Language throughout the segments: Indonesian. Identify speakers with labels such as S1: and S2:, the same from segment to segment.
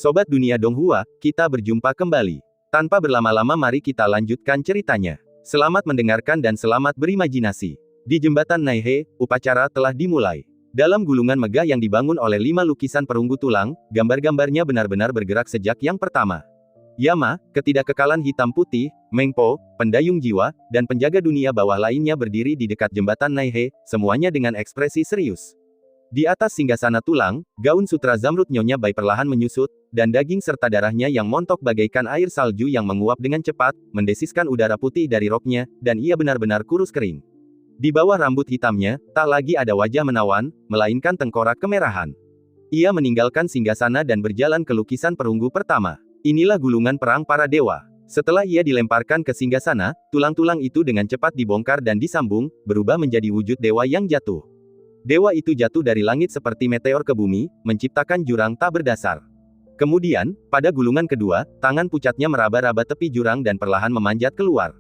S1: Sobat Dunia Donghua, kita berjumpa kembali. Tanpa berlama-lama mari kita lanjutkan ceritanya. Selamat mendengarkan dan selamat berimajinasi. Di jembatan Naihe, upacara telah dimulai. Dalam gulungan megah yang dibangun oleh 5 lukisan perunggu tulang, gambar-gambarnya benar-benar bergerak sejak yang pertama. Yama, ketidakkekalan hitam putih, Mengpo, pendayung jiwa, dan penjaga dunia bawah lainnya berdiri di dekat jembatan Naihe, semuanya dengan ekspresi serius. Di atas singgasana tulang, gaun sutra zamrud Nyonya Bai perlahan menyusut, dan daging serta darahnya yang montok bagaikan air salju yang menguap dengan cepat, mendesiskan udara putih dari roknya, dan ia benar-benar kurus kering. Di bawah rambut hitamnya, tak lagi ada wajah menawan, melainkan tengkorak kemerahan. Ia meninggalkan singgasana dan berjalan ke lukisan perunggu pertama. Inilah gulungan perang para dewa. Setelah ia dilemparkan ke singgasana, tulang-tulang itu dengan cepat dibongkar dan disambung, berubah menjadi wujud dewa yang jatuh. Dewa itu jatuh dari langit seperti meteor ke bumi, menciptakan jurang tak berdasar. Kemudian, pada gulungan kedua, tangan pucatnya meraba-raba tepi jurang dan perlahan memanjat keluar.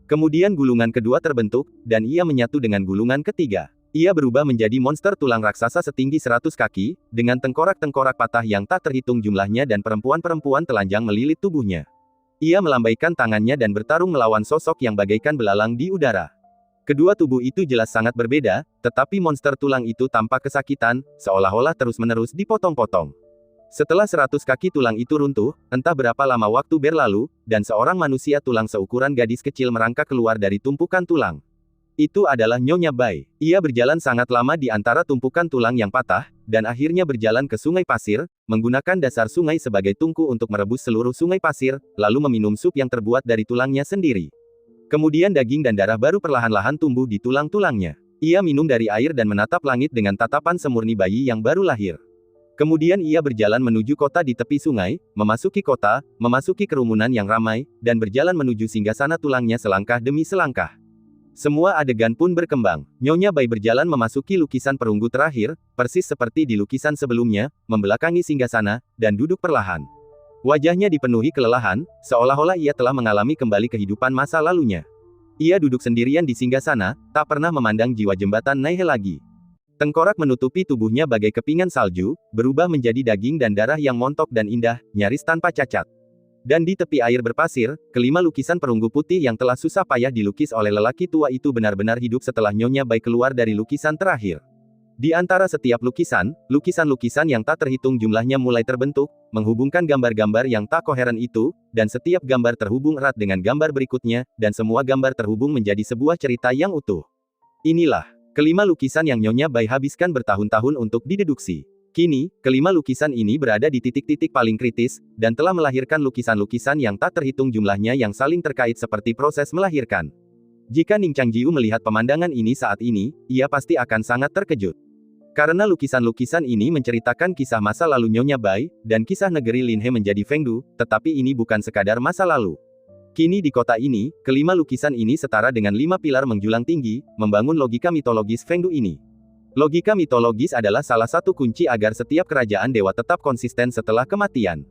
S1: Kemudian gulungan kedua terbentuk, dan ia menyatu dengan gulungan ketiga. Ia berubah menjadi monster tulang raksasa setinggi 100 kaki, dengan tengkorak-tengkorak patah yang tak terhitung jumlahnya dan perempuan-perempuan telanjang melilit tubuhnya. Ia melambaikan tangannya dan bertarung melawan sosok yang bagaikan belalang di udara. Kedua tubuh itu jelas sangat berbeda, tetapi monster tulang itu tampak kesakitan, seolah-olah terus-menerus dipotong-potong. Setelah 100 kaki tulang itu runtuh, entah berapa lama waktu berlalu, dan seorang manusia tulang seukuran gadis kecil merangkak keluar dari tumpukan tulang. Itu adalah Nyonya Bai. Ia berjalan sangat lama di antara tumpukan tulang yang patah, dan akhirnya berjalan ke sungai pasir, menggunakan dasar sungai sebagai tungku untuk merebus seluruh sungai pasir, lalu meminum sup yang terbuat dari tulangnya sendiri. Kemudian daging dan darah baru perlahan-lahan tumbuh di tulang-tulangnya. Ia minum dari air dan menatap langit dengan tatapan semurni bayi yang baru lahir. Kemudian ia berjalan menuju kota di tepi sungai, memasuki kota, memasuki kerumunan yang ramai, dan berjalan menuju singgasana tulangnya selangkah demi selangkah. Semua adegan pun berkembang. Nyonya Bai berjalan memasuki lukisan perunggu terakhir, persis seperti di lukisan sebelumnya, membelakangi singgasana, dan duduk perlahan. Wajahnya dipenuhi kelelahan, seolah-olah ia telah mengalami kembali kehidupan masa lalunya. Ia duduk sendirian di singgasana, tak pernah memandang jiwa jembatan Naihe lagi. Tengkorak menutupi tubuhnya bagai kepingan salju, berubah menjadi daging dan darah yang montok dan indah, nyaris tanpa cacat. Dan di tepi air berpasir, kelima lukisan perunggu putih yang telah susah payah dilukis oleh lelaki tua itu benar-benar hidup setelah Nyonya Bai keluar dari lukisan terakhir. Di antara setiap lukisan, lukisan-lukisan yang tak terhitung jumlahnya mulai terbentuk, menghubungkan gambar-gambar yang tak koheren itu, dan setiap gambar terhubung erat dengan gambar berikutnya, dan semua gambar terhubung menjadi sebuah cerita yang utuh. Inilah kelima lukisan yang Nyonya Bai habiskan bertahun-tahun untuk dideduksi. Kini, kelima lukisan ini berada di titik-titik paling kritis, dan telah melahirkan lukisan-lukisan yang tak terhitung jumlahnya yang saling terkait seperti proses melahirkan. Jika Ning Changjiu melihat pemandangan ini saat ini, ia pasti akan sangat terkejut. Karena lukisan-lukisan ini menceritakan kisah masa lalu Nyonya Bai, dan kisah negeri Linhe menjadi Fengdu, tetapi ini bukan sekadar masa lalu. Kini di kota ini, kelima lukisan ini setara dengan 5 pilar menjulang tinggi, membangun logika mitologis Fengdu ini. Logika mitologis adalah salah satu kunci agar setiap kerajaan dewa tetap konsisten setelah kematian.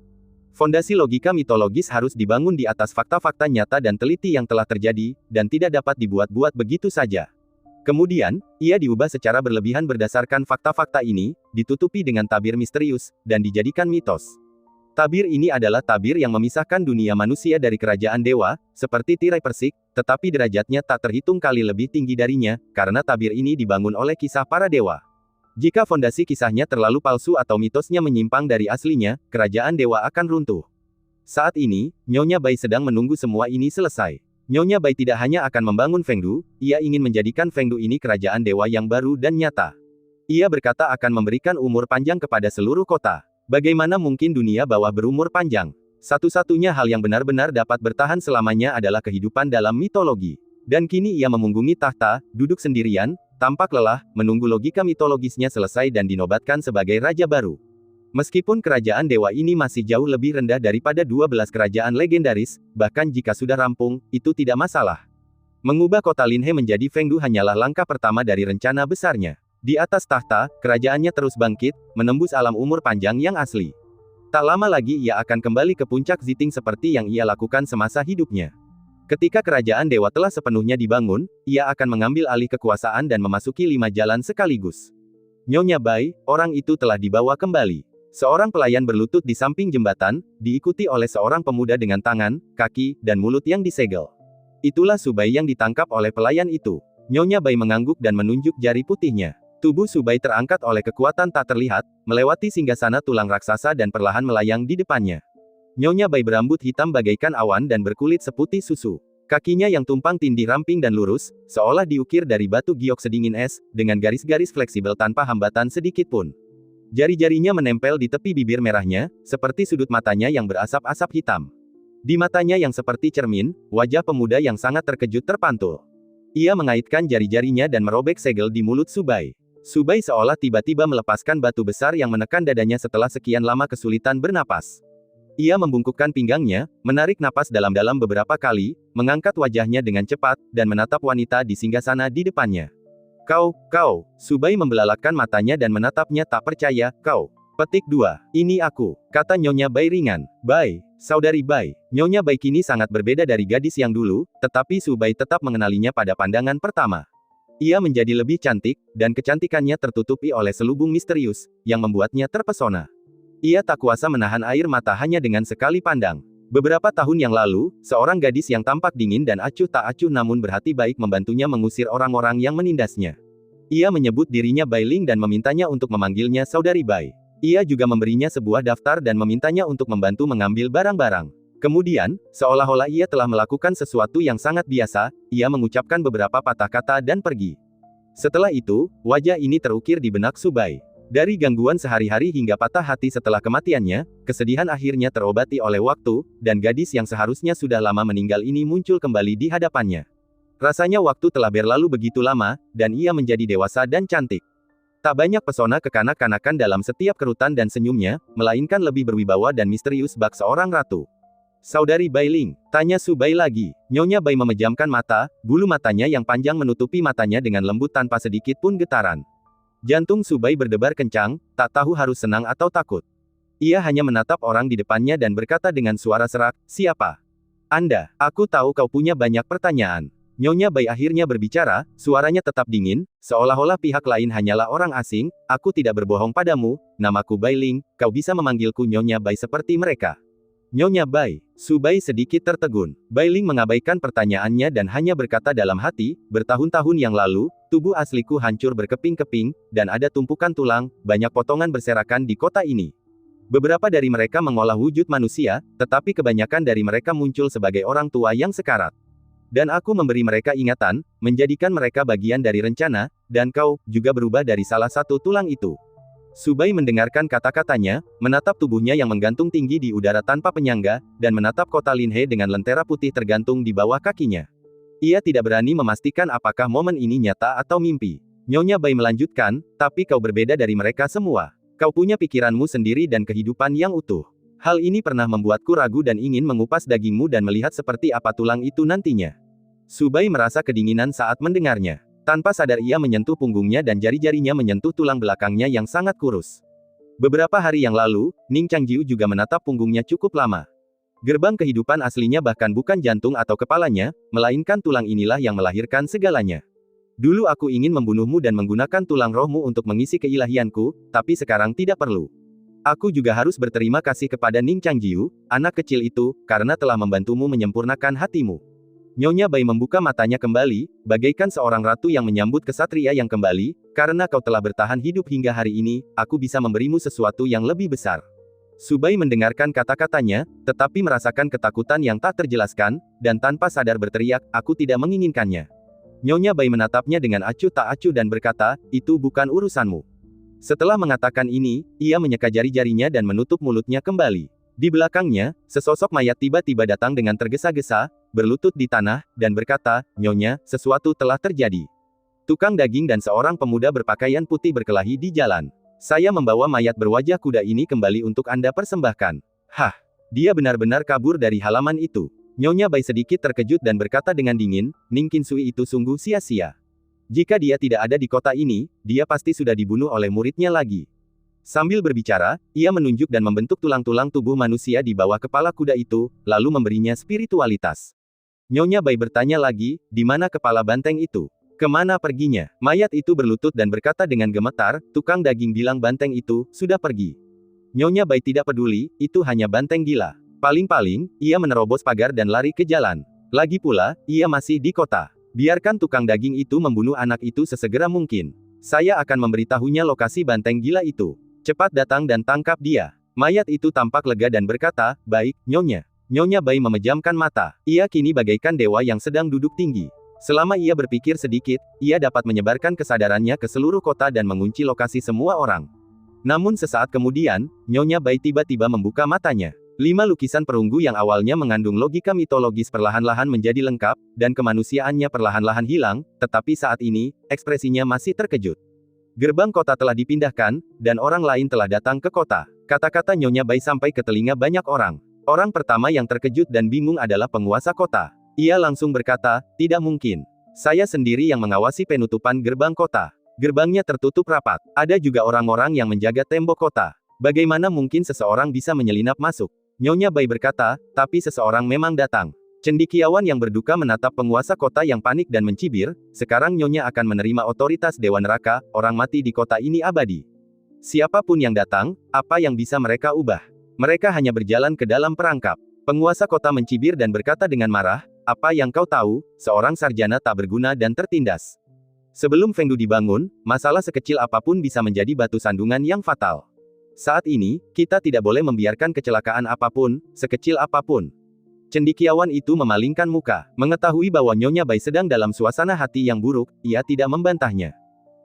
S1: Fondasi logika mitologis harus dibangun di atas fakta-fakta nyata dan teliti yang telah terjadi, dan tidak dapat dibuat-buat begitu saja. Kemudian, ia diubah secara berlebihan berdasarkan fakta-fakta ini, ditutupi dengan tabir misterius, dan dijadikan mitos. Tabir ini adalah tabir yang memisahkan dunia manusia dari kerajaan dewa, seperti tirai persik, tetapi derajatnya tak terhitung kali lebih tinggi darinya, karena tabir ini dibangun oleh kisah para dewa. Jika fondasi kisahnya terlalu palsu atau mitosnya menyimpang dari aslinya, kerajaan dewa akan runtuh. Saat ini, Nyonya Bai sedang menunggu semua ini selesai. Nyonya Bai tidak hanya akan membangun Fengdu, ia ingin menjadikan Fengdu ini kerajaan dewa yang baru dan nyata. Ia berkata akan memberikan umur panjang kepada seluruh kota. Bagaimana mungkin dunia bawah berumur panjang? Satu-satunya hal yang benar-benar dapat bertahan selamanya adalah kehidupan dalam mitologi. Dan kini ia memunggungi tahta, duduk sendirian, tampak lelah, menunggu logika mitologisnya selesai dan dinobatkan sebagai raja baru. Meskipun kerajaan dewa ini masih jauh lebih rendah daripada 12 kerajaan legendaris, bahkan jika sudah rampung, itu tidak masalah. Mengubah kota Linhe menjadi Fengdu hanyalah langkah pertama dari rencana besarnya. Di atas tahta, kerajaannya terus bangkit, menembus alam umur panjang yang asli. Tak lama lagi ia akan kembali ke puncak Ziting seperti yang ia lakukan semasa hidupnya. Ketika kerajaan dewa telah sepenuhnya dibangun, ia akan mengambil alih kekuasaan dan memasuki 5 jalan sekaligus. Nyonya Bai, orang itu telah dibawa kembali. Seorang pelayan berlutut di samping jembatan, diikuti oleh seorang pemuda dengan tangan, kaki, dan mulut yang disegel. Itulah Subai yang ditangkap oleh pelayan itu. Nyonya Bai mengangguk dan menunjuk jari putihnya. Tubuh Subai terangkat oleh kekuatan tak terlihat, melewati singgasana tulang raksasa dan perlahan melayang di depannya. Nyonya Bai berambut hitam bagaikan awan dan berkulit seputih susu. Kakinya yang tumpang tindih ramping dan lurus, seolah diukir dari batu giok sedingin es, dengan garis-garis fleksibel tanpa hambatan sedikit pun. Jari-jarinya menempel di tepi bibir merahnya, seperti sudut matanya yang berasap-asap hitam. Di matanya yang seperti cermin, wajah pemuda yang sangat terkejut terpantul. Ia mengaitkan jari-jarinya dan merobek segel di mulut Subai. Subai seolah tiba-tiba melepaskan batu besar yang menekan dadanya setelah sekian lama kesulitan bernapas. Ia membungkukkan pinggangnya, menarik napas dalam-dalam beberapa kali, mengangkat wajahnya dengan cepat, dan menatap wanita di singgasana di depannya. Kau, Subai membelalakkan matanya dan menatapnya tak percaya, kau. Petik 2. Ini aku, kata Nyonya Bai ringan. Bai, saudari Bai. Nyonya Bai kini sangat berbeda dari gadis yang dulu, tetapi Subai tetap mengenalinya pada pandangan pertama. Ia menjadi lebih cantik, dan kecantikannya tertutupi oleh selubung misterius, yang membuatnya terpesona. Ia tak kuasa menahan air mata hanya dengan sekali pandang. Beberapa tahun yang lalu, seorang gadis yang tampak dingin dan acuh tak acuh namun berhati baik membantunya mengusir orang-orang yang menindasnya. Ia menyebut dirinya Bai Ling dan memintanya untuk memanggilnya saudari Bai. Ia juga memberinya sebuah daftar dan memintanya untuk membantu mengambil barang-barang. Kemudian, seolah-olah ia telah melakukan sesuatu yang sangat biasa, ia mengucapkan beberapa patah kata dan pergi. Setelah itu, wajah ini terukir di benak Subai. Dari gangguan sehari-hari hingga patah hati setelah kematiannya, kesedihan akhirnya terobati oleh waktu, dan gadis yang seharusnya sudah lama meninggal ini muncul kembali di hadapannya. Rasanya waktu telah berlalu begitu lama, dan ia menjadi dewasa dan cantik. Tak banyak pesona kekanak-kanakan dalam setiap kerutan dan senyumnya, melainkan lebih berwibawa dan misterius bak seorang ratu. Saudari Bai Ling, tanya Subai lagi. Nyonya Bai memejamkan mata, bulu matanya yang panjang menutupi matanya dengan lembut tanpa sedikit pun getaran. Jantung Subai berdebar kencang, tak tahu harus senang atau takut. Ia hanya menatap orang di depannya dan berkata dengan suara serak, siapa? Anda, aku tahu kau punya banyak pertanyaan. Nyonya Bai akhirnya berbicara, suaranya tetap dingin, seolah-olah pihak lain hanyalah orang asing, aku tidak berbohong padamu, namaku Bai Ling, kau bisa memanggilku Nyonya Bai seperti mereka. Nyonya Bai, Subai sedikit tertegun. Bai Ling mengabaikan pertanyaannya dan hanya berkata dalam hati, bertahun-tahun yang lalu, tubuh asliku hancur berkeping-keping, dan ada tumpukan tulang, banyak potongan berserakan di kota ini. Beberapa dari mereka mengolah wujud manusia, tetapi kebanyakan dari mereka muncul sebagai orang tua yang sekarat. Dan aku memberi mereka ingatan, menjadikan mereka bagian dari rencana, dan kau, juga berubah dari salah satu tulang itu. Subai mendengarkan kata-katanya, menatap tubuhnya yang menggantung tinggi di udara tanpa penyangga, dan menatap kota Linhe dengan lentera putih tergantung di bawah kakinya. Ia tidak berani memastikan apakah momen ini nyata atau mimpi. Nyonya Bai melanjutkan, tapi kau berbeda dari mereka semua. Kau punya pikiranmu sendiri dan kehidupan yang utuh. Hal ini pernah membuatku ragu dan ingin mengupas dagingmu dan melihat seperti apa tulang itu nantinya. Subai merasa kedinginan saat mendengarnya. Tanpa sadar ia menyentuh punggungnya dan jari-jarinya menyentuh tulang belakangnya yang sangat kurus. Beberapa hari yang lalu, Ning Changjiu juga menatap punggungnya cukup lama. Gerbang kehidupan aslinya bahkan bukan jantung atau kepalanya, melainkan tulang inilah yang melahirkan segalanya. Dulu aku ingin membunuhmu dan menggunakan tulang rohmu untuk mengisi keilahianku, tapi sekarang tidak perlu. Aku juga harus berterima kasih kepada Ning Changjiu, anak kecil itu, karena telah membantumu menyempurnakan hatimu. Nyonya Bai membuka matanya kembali, bagaikan seorang ratu yang menyambut kesatria yang kembali, karena kau telah bertahan hidup hingga hari ini, aku bisa memberimu sesuatu yang lebih besar. Subai mendengarkan kata-katanya, tetapi merasakan ketakutan yang tak terjelaskan, dan tanpa sadar berteriak, aku tidak menginginkannya. Nyonya Bai menatapnya dengan acuh tak acuh dan berkata, itu bukan urusanmu. Setelah mengatakan ini, ia menyeka jari-jarinya dan menutup mulutnya kembali. Di belakangnya, sesosok mayat tiba-tiba datang dengan tergesa-gesa, berlutut di tanah, dan berkata, Nyonya, sesuatu telah terjadi. Tukang daging dan seorang pemuda berpakaian putih berkelahi di jalan. Saya membawa mayat berwajah kuda ini kembali untuk Anda persembahkan. Hah, dia benar-benar kabur dari halaman itu. Nyonya Bai sedikit terkejut dan berkata dengan dingin, Ning Qinsui itu sungguh sia-sia. Jika dia tidak ada di kota ini, dia pasti sudah dibunuh oleh muridnya lagi. Sambil berbicara, ia menunjuk dan membentuk tulang-tulang tubuh manusia di bawah kepala kuda itu, lalu memberinya spiritualitas. Nyonya Bai bertanya lagi, di mana kepala banteng itu? Kemana perginya? Mayat itu berlutut dan berkata dengan gemetar, tukang daging bilang banteng itu, sudah pergi. Nyonya Bai tidak peduli, itu hanya banteng gila. Paling-paling, ia menerobos pagar dan lari ke jalan. Lagi pula, ia masih di kota. Biarkan tukang daging itu membunuh anak itu sesegera mungkin. Saya akan memberitahunya lokasi banteng gila itu. Cepat datang dan tangkap dia. Mayat itu tampak lega dan berkata, baik, Nyonya. Nyonya Bai memejamkan mata. Ia kini bagaikan dewa yang sedang duduk tinggi. Selama ia berpikir sedikit, ia dapat menyebarkan kesadarannya ke seluruh kota dan mengunci lokasi semua orang. Namun sesaat kemudian, Nyonya Bai tiba-tiba membuka matanya. 5 lukisan perunggu yang awalnya mengandung logika mitologis perlahan-lahan menjadi lengkap, dan kemanusiaannya perlahan-lahan hilang, tetapi saat ini, ekspresinya masih terkejut. Gerbang kota telah dipindahkan, dan orang lain telah datang ke kota. Kata-kata Nyonya Bai sampai ke telinga banyak orang. Orang pertama yang terkejut dan bingung adalah penguasa kota. Ia langsung berkata, tidak mungkin. Saya sendiri yang mengawasi penutupan gerbang kota. Gerbangnya tertutup rapat. Ada juga orang-orang yang menjaga tembok kota. Bagaimana mungkin seseorang bisa menyelinap masuk? Nyonya Bai berkata, tapi seseorang memang datang. Cendekiawan yang berduka menatap penguasa kota yang panik dan mencibir, sekarang Nyonya akan menerima otoritas Dewa Neraka, orang mati di kota ini abadi. Siapapun yang datang, apa yang bisa mereka ubah? Mereka hanya berjalan ke dalam perangkap. Penguasa kota mencibir dan berkata dengan marah, apa yang kau tahu, seorang sarjana tak berguna dan tertindas. Sebelum Fengdu dibangun, masalah sekecil apapun bisa menjadi batu sandungan yang fatal. Saat ini, kita tidak boleh membiarkan kecelakaan apapun, sekecil apapun. Cendekiawan itu memalingkan muka, mengetahui bahwa Nyonya Bai sedang dalam suasana hati yang buruk, ia tidak membantahnya.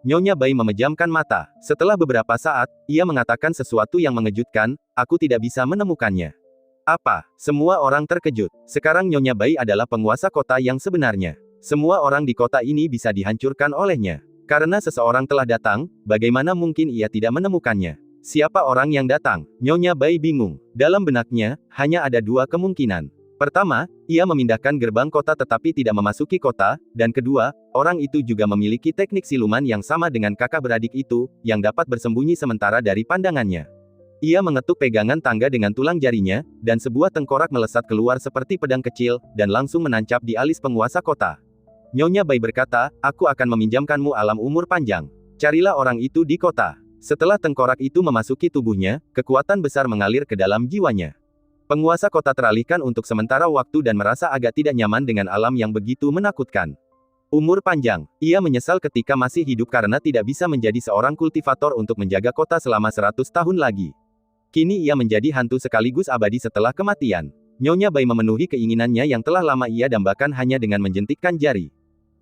S1: Nyonya Bai memejamkan mata. Setelah beberapa saat, ia mengatakan sesuatu yang mengejutkan, aku tidak bisa menemukannya. Apa? Semua orang terkejut. Sekarang Nyonya Bai adalah penguasa kota yang sebenarnya. Semua orang di kota ini bisa dihancurkan olehnya. Karena seseorang telah datang, bagaimana mungkin ia tidak menemukannya? Siapa orang yang datang? Nyonya Bai bingung. Dalam benaknya, hanya ada 2 kemungkinan. Pertama, ia memindahkan gerbang kota tetapi tidak memasuki kota, dan kedua, orang itu juga memiliki teknik siluman yang sama dengan kakak beradik itu, yang dapat bersembunyi sementara dari pandangannya. Ia mengetuk pegangan tangga dengan tulang jarinya, dan sebuah tengkorak melesat keluar seperti pedang kecil, dan langsung menancap di alis penguasa kota. Nyonya Bai berkata, aku akan meminjamkanmu alam umur panjang. Carilah orang itu di kota. Setelah tengkorak itu memasuki tubuhnya, kekuatan besar mengalir ke dalam jiwanya. Penguasa kota teralihkan untuk sementara waktu dan merasa agak tidak nyaman dengan alam yang begitu menakutkan. Umur panjang. Ia menyesal ketika masih hidup karena tidak bisa menjadi seorang kultivator untuk menjaga kota selama 100 tahun lagi. Kini ia menjadi hantu sekaligus abadi setelah kematian. Nyonya Bai memenuhi keinginannya yang telah lama ia dambakan hanya dengan menjentikkan jari.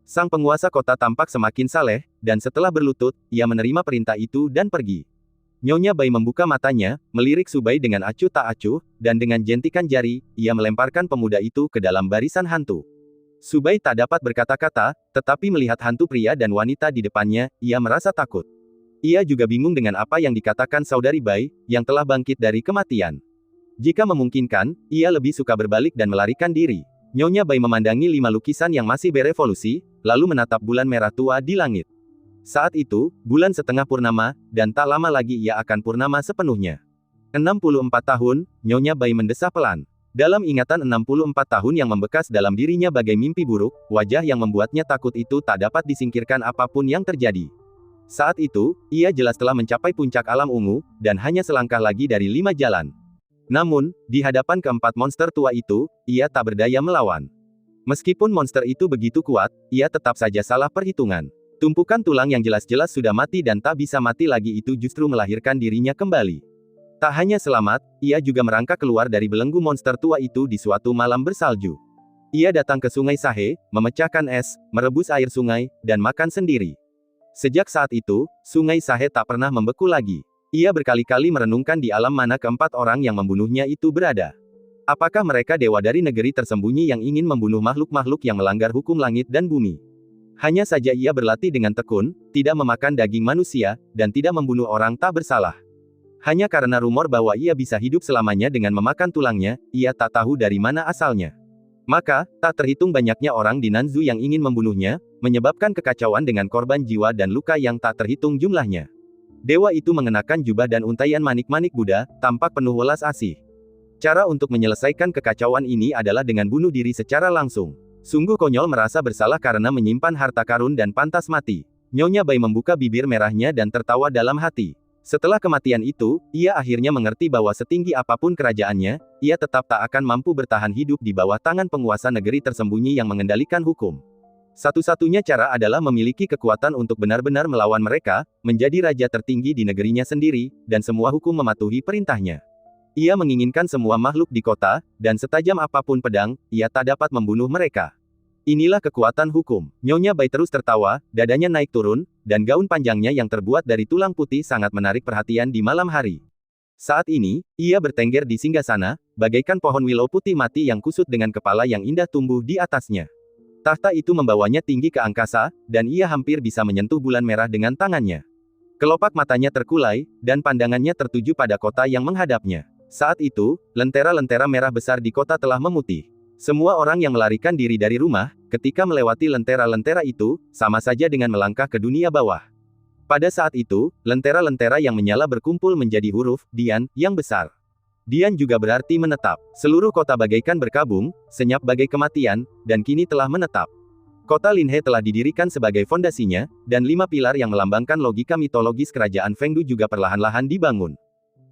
S1: Sang penguasa kota tampak semakin saleh, dan setelah berlutut, ia menerima perintah itu dan pergi. Nyonya Bai membuka matanya, melirik Subai dengan acuh tak acuh, dan dengan jentikan jari, ia melemparkan pemuda itu ke dalam barisan hantu. Subai tak dapat berkata-kata, tetapi melihat hantu pria dan wanita di depannya, ia merasa takut. Ia juga bingung dengan apa yang dikatakan saudari Bai, yang telah bangkit dari kematian. Jika memungkinkan, ia lebih suka berbalik dan melarikan diri. Nyonya Bai memandangi 5 lukisan yang masih berevolusi, lalu menatap bulan merah tua di langit. Saat itu, bulan setengah purnama, dan tak lama lagi ia akan purnama sepenuhnya. 64 tahun, Nyonya Bai mendesah pelan. Dalam ingatan 64 tahun yang membekas dalam dirinya bagai mimpi buruk, wajah yang membuatnya takut itu tak dapat disingkirkan apapun yang terjadi. Saat itu, ia jelas telah mencapai puncak alam ungu, dan hanya selangkah lagi dari 5 jalan. Namun, di hadapan keempat monster tua itu, ia tak berdaya melawan. Meskipun monster itu begitu kuat, ia tetap saja salah perhitungan. Tumpukan tulang yang jelas-jelas sudah mati dan tak bisa mati lagi itu justru melahirkan dirinya kembali. Tak hanya selamat, ia juga merangkak keluar dari belenggu monster tua itu di suatu malam bersalju. Ia datang ke Sungai Sahe, memecahkan es, merebus air sungai, dan makan sendiri. Sejak saat itu, Sungai Sahe tak pernah membeku lagi. Ia berkali-kali merenungkan di alam mana keempat orang yang membunuhnya itu berada. Apakah mereka dewa dari negeri tersembunyi yang ingin membunuh makhluk-makhluk yang melanggar hukum langit dan bumi? Hanya saja ia berlatih dengan tekun, tidak memakan daging manusia, dan tidak membunuh orang tak bersalah. Hanya karena rumor bahwa ia bisa hidup selamanya dengan memakan tulangnya, ia tak tahu dari mana asalnya. Maka, tak terhitung banyaknya orang di Nanzu yang ingin membunuhnya, menyebabkan kekacauan dengan korban jiwa dan luka yang tak terhitung jumlahnya. Dewa itu mengenakan jubah dan untaian manik-manik Buddha, tampak penuh welas asih. Cara untuk menyelesaikan kekacauan ini adalah dengan bunuh diri secara langsung. Sungguh konyol merasa bersalah karena menyimpan harta karun dan pantas mati. Nyonya Bai membuka bibir merahnya dan tertawa dalam hati. Setelah kematian itu, ia akhirnya mengerti bahwa setinggi apapun kerajaannya, ia tetap tak akan mampu bertahan hidup di bawah tangan penguasa negeri tersembunyi yang mengendalikan hukum. Satu-satunya cara adalah memiliki kekuatan untuk benar-benar melawan mereka, menjadi raja tertinggi di negerinya sendiri, dan semua hukum mematuhi perintahnya. Ia menginginkan semua makhluk di kota, dan setajam apapun pedang, ia tak dapat membunuh mereka. Inilah kekuatan hukum. Nyonya Bai terus tertawa, dadanya naik turun, dan gaun panjangnya yang terbuat dari tulang putih sangat menarik perhatian di malam hari. Saat ini, ia bertengger di singgasana, bagaikan pohon willow putih mati yang kusut dengan kepala yang indah tumbuh di atasnya. Tahta itu membawanya tinggi ke angkasa, dan ia hampir bisa menyentuh bulan merah dengan tangannya. Kelopak matanya terkulai, dan pandangannya tertuju pada kota yang menghadapnya. Saat itu, lentera-lentera merah besar di kota telah memutih. Semua orang yang melarikan diri dari rumah, ketika melewati lentera-lentera itu, sama saja dengan melangkah ke dunia bawah. Pada saat itu, lentera-lentera yang menyala berkumpul menjadi huruf Dian yang besar. Dian juga berarti menetap. Seluruh kota bagaikan berkabung, senyap bagai kematian, dan kini telah menetap. Kota Linhe telah didirikan sebagai fondasinya, dan 5 pilar yang melambangkan logika mitologis kerajaan Fengdu juga perlahan-lahan dibangun.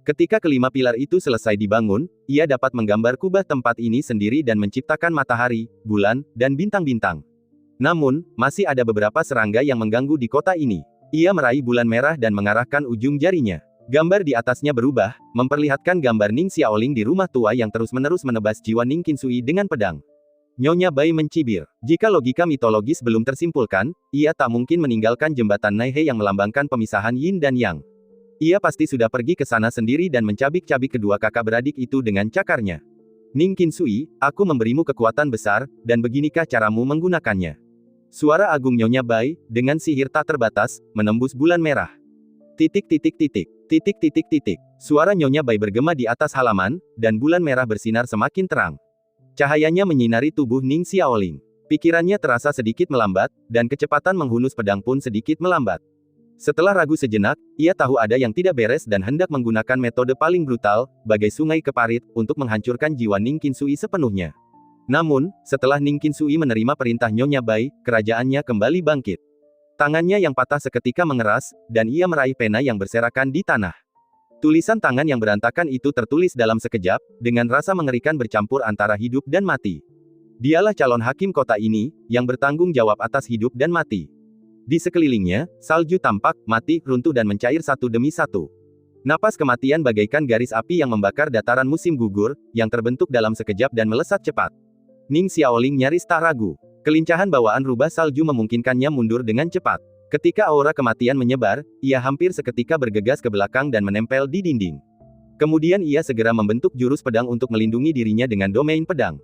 S1: Ketika kelima pilar itu selesai dibangun, ia dapat menggambar kubah tempat ini sendiri dan menciptakan matahari, bulan, dan bintang-bintang. Namun, masih ada beberapa serangga yang mengganggu di kota ini. Ia meraih bulan merah dan mengarahkan ujung jarinya. Gambar di atasnya berubah, memperlihatkan gambar Ning Xiaoling di rumah tua yang terus-menerus menebas jiwa Ning Qinsui dengan pedang. Nyonya Bai mencibir. Jika logika mitologis belum tersimpulkan, ia tak mungkin meninggalkan jembatan Naihe yang melambangkan pemisahan Yin dan Yang. Ia pasti sudah pergi ke sana sendiri dan mencabik-cabik kedua kakak beradik itu dengan cakarnya. Ning Qinsui, aku memberimu kekuatan besar, dan beginikah caramu menggunakannya? Suara agung Nyonya Bai, dengan sihir tak terbatas, menembus bulan merah. Titik titik titik, titik titik titik. Suara Nyonya Bai bergema di atas halaman, dan bulan merah bersinar semakin terang. Cahayanya menyinari tubuh Ning Xiaoling. Pikirannya terasa sedikit melambat, dan kecepatan menghunus pedang pun sedikit melambat. Setelah ragu sejenak, ia tahu ada yang tidak beres dan hendak menggunakan metode paling brutal, bagai sungai keparit, untuk menghancurkan jiwa Ning Qinsui sepenuhnya. Namun, setelah Ning Qinsui menerima perintah Nyonya Bai, kerajaannya kembali bangkit. Tangannya yang patah seketika mengeras, dan ia meraih pena yang berserakan di tanah. Tulisan tangan yang berantakan itu tertulis dalam sekejap, dengan rasa mengerikan bercampur antara hidup dan mati. Dialah calon hakim kota ini, yang bertanggung jawab atas hidup dan mati. Di sekelilingnya, salju tampak, mati, runtuh dan mencair satu demi satu. Napas kematian bagaikan garis api yang membakar dataran musim gugur, yang terbentuk dalam sekejap dan melesat cepat. Ning Xiaoling nyaris tak ragu. Kelincahan bawaan rubah salju memungkinkannya mundur dengan cepat. Ketika aura kematian menyebar, ia hampir seketika bergegas ke belakang dan menempel di dinding. Kemudian ia segera membentuk jurus pedang untuk melindungi dirinya dengan domain pedang.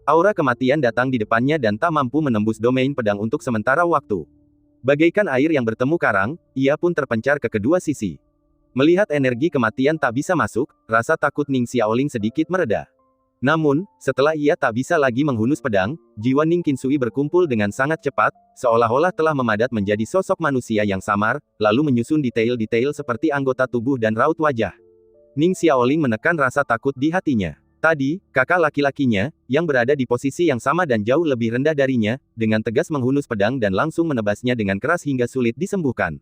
S1: Aura kematian datang di depannya dan tak mampu menembus domain pedang untuk sementara waktu. Bagaikan air yang bertemu karang, ia pun terpencar ke kedua sisi. Melihat energi kematian tak bisa masuk, rasa takut Ning Xiaoling sedikit mereda. Namun, setelah ia tak bisa lagi menghunus pedang, jiwa Ning Qinsui berkumpul dengan sangat cepat, seolah-olah telah memadat menjadi sosok manusia yang samar, lalu menyusun detail-detail seperti anggota tubuh dan raut wajah. Ning Xiaoling menekan rasa takut di hatinya. Tadi, kakak laki-lakinya, yang berada di posisi yang sama dan jauh lebih rendah darinya, dengan tegas menghunus pedang dan langsung menebasnya dengan keras hingga sulit disembuhkan.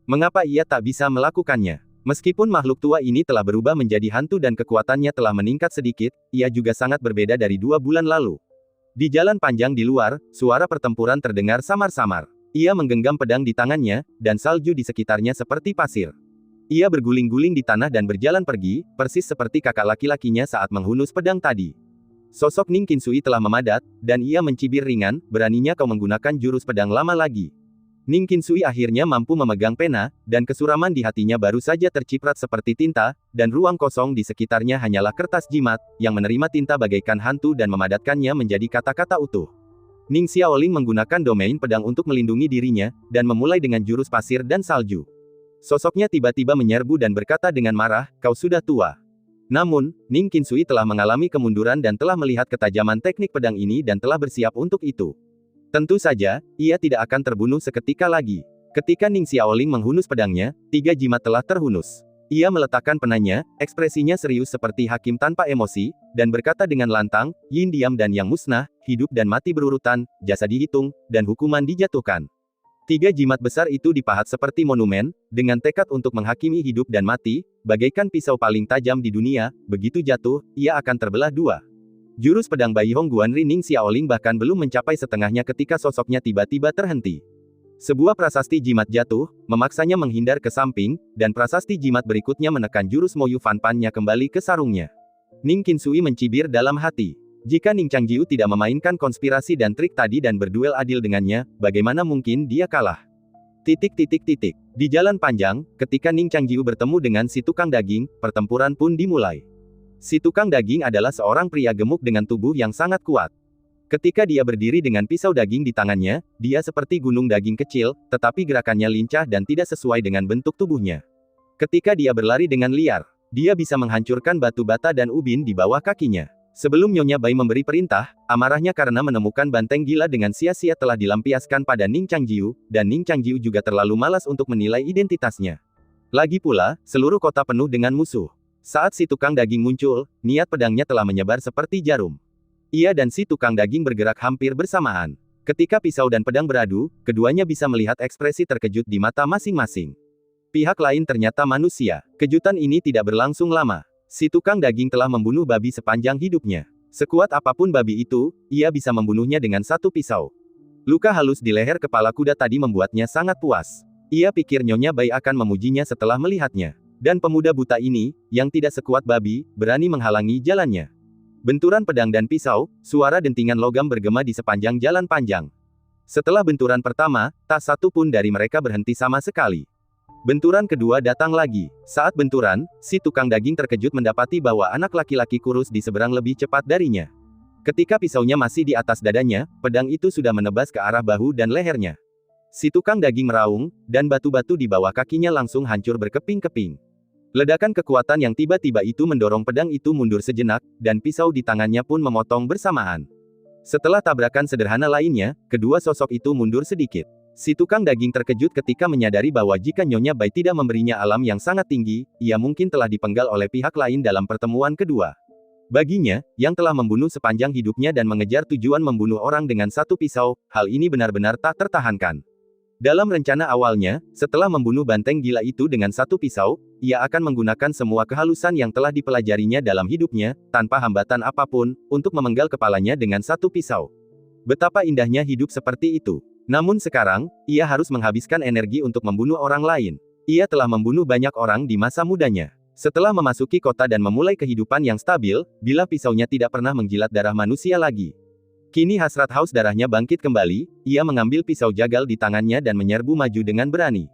S1: Mengapa ia tak bisa melakukannya? Meskipun makhluk tua ini telah berubah menjadi hantu dan kekuatannya telah meningkat sedikit, ia juga sangat berbeda dari 2 bulan lalu. Di jalan panjang di luar, suara pertempuran terdengar samar-samar. Ia menggenggam pedang di tangannya, dan salju di sekitarnya seperti pasir. Ia berguling-guling di tanah dan berjalan pergi, persis seperti kakak laki-lakinya saat menghunus pedang tadi. Sosok Ning Qinsui telah memadat, dan ia mencibir ringan, beraninya kau menggunakan jurus pedang lama lagi. Ning Qinsui akhirnya mampu memegang pena, dan kesuraman di hatinya baru saja terciprat seperti tinta, dan ruang kosong di sekitarnya hanyalah kertas jimat, yang menerima tinta bagaikan hantu dan memadatkannya menjadi kata-kata utuh. Ning Xiaoling menggunakan domain pedang untuk melindungi dirinya, dan memulai dengan jurus pasir dan salju. Sosoknya tiba-tiba menyerbu dan berkata dengan marah, kau sudah tua. Namun, Ning Qinsui telah mengalami kemunduran dan telah melihat ketajaman teknik pedang ini dan telah bersiap untuk itu. Tentu saja, ia tidak akan terbunuh seketika lagi. Ketika Ning Xiaoling menghunus pedangnya, 3 jimat telah terhunus. Ia meletakkan penanya, ekspresinya serius seperti hakim tanpa emosi, dan berkata dengan lantang, Yin diam dan Yang musnah, hidup dan mati berurutan, jasa dihitung, dan hukuman dijatuhkan. Tiga jimat besar itu dipahat seperti monumen, dengan tekad untuk menghakimi hidup dan mati, bagaikan pisau paling tajam di dunia, begitu jatuh, ia akan terbelah dua. Jurus pedang Bai Hong Guanri Ning Xiaoling bahkan belum mencapai setengahnya ketika sosoknya tiba-tiba terhenti. Sebuah prasasti jimat jatuh, memaksanya menghindar ke samping, dan prasasti jimat berikutnya menekan jurus Moyu Fanpan-nya kembali ke sarungnya. Ning Qinsui mencibir dalam hati. Jika Ning Changjiu tidak memainkan konspirasi dan trik tadi dan berduel adil dengannya, bagaimana mungkin dia kalah? Di jalan panjang, ketika Ning Changjiu bertemu dengan si tukang daging, pertempuran pun dimulai. Si tukang daging adalah seorang pria gemuk dengan tubuh yang sangat kuat. Ketika dia berdiri dengan pisau daging di tangannya, dia seperti gunung daging kecil, tetapi gerakannya lincah dan tidak sesuai dengan bentuk tubuhnya. Ketika dia berlari dengan liar, dia bisa menghancurkan batu bata dan ubin di bawah kakinya. Sebelum Nyonya Bai memberi perintah, amarahnya karena menemukan banteng gila dengan sia-sia telah dilampiaskan pada Ning Changjiu, dan Ning Changjiu juga terlalu malas untuk menilai identitasnya. Lagi pula, seluruh kota penuh dengan musuh. Saat si tukang daging muncul, niat pedangnya telah menyebar seperti jarum. Ia dan si tukang daging bergerak hampir bersamaan. Ketika pisau dan pedang beradu, keduanya bisa melihat ekspresi terkejut di mata masing-masing. Pihak lain ternyata manusia. Kejutan ini tidak berlangsung lama. Si tukang daging telah membunuh babi sepanjang hidupnya. Sekuat apapun babi itu, ia bisa membunuhnya dengan satu pisau. Luka halus di leher kepala kuda tadi membuatnya sangat puas. Ia pikir Nyonya Bai akan memujinya setelah melihatnya. Dan pemuda buta ini, yang tidak sekuat babi, berani menghalangi jalannya. Benturan pedang dan pisau, suara dentingan logam bergema di sepanjang jalan panjang. Setelah benturan pertama, tak satu pun dari mereka berhenti sama sekali. Benturan kedua datang lagi. Saat benturan, si tukang daging terkejut mendapati bahwa anak laki-laki kurus di seberang lebih cepat darinya. Ketika pisaunya masih di atas dadanya, pedang itu sudah menebas ke arah bahu dan lehernya. Si tukang daging meraung, dan batu-batu di bawah kakinya langsung hancur berkeping-keping. Ledakan kekuatan yang tiba-tiba itu mendorong pedang itu mundur sejenak, dan pisau di tangannya pun memotong bersamaan. Setelah tabrakan sederhana lainnya, kedua sosok itu mundur sedikit. Si tukang daging terkejut ketika menyadari bahwa jika Nyonya Bai tidak memberinya alam yang sangat tinggi, ia mungkin telah dipenggal oleh pihak lain dalam pertemuan kedua. Baginya, yang telah membunuh sepanjang hidupnya dan mengejar tujuan membunuh orang dengan satu pisau, hal ini benar-benar tak tertahankan. Dalam rencana awalnya, setelah membunuh banteng gila itu dengan satu pisau, ia akan menggunakan semua kehalusan yang telah dipelajarinya dalam hidupnya, tanpa hambatan apapun, untuk memenggal kepalanya dengan satu pisau. Betapa indahnya hidup seperti itu. Namun sekarang, ia harus menghabiskan energi untuk membunuh orang lain. Ia telah membunuh banyak orang di masa mudanya. Setelah memasuki kota dan memulai kehidupan yang stabil, bilah pisaunya tidak pernah menjilat darah manusia lagi. Kini hasrat haus darahnya bangkit kembali, ia mengambil pisau jagal di tangannya dan menyerbu maju dengan berani.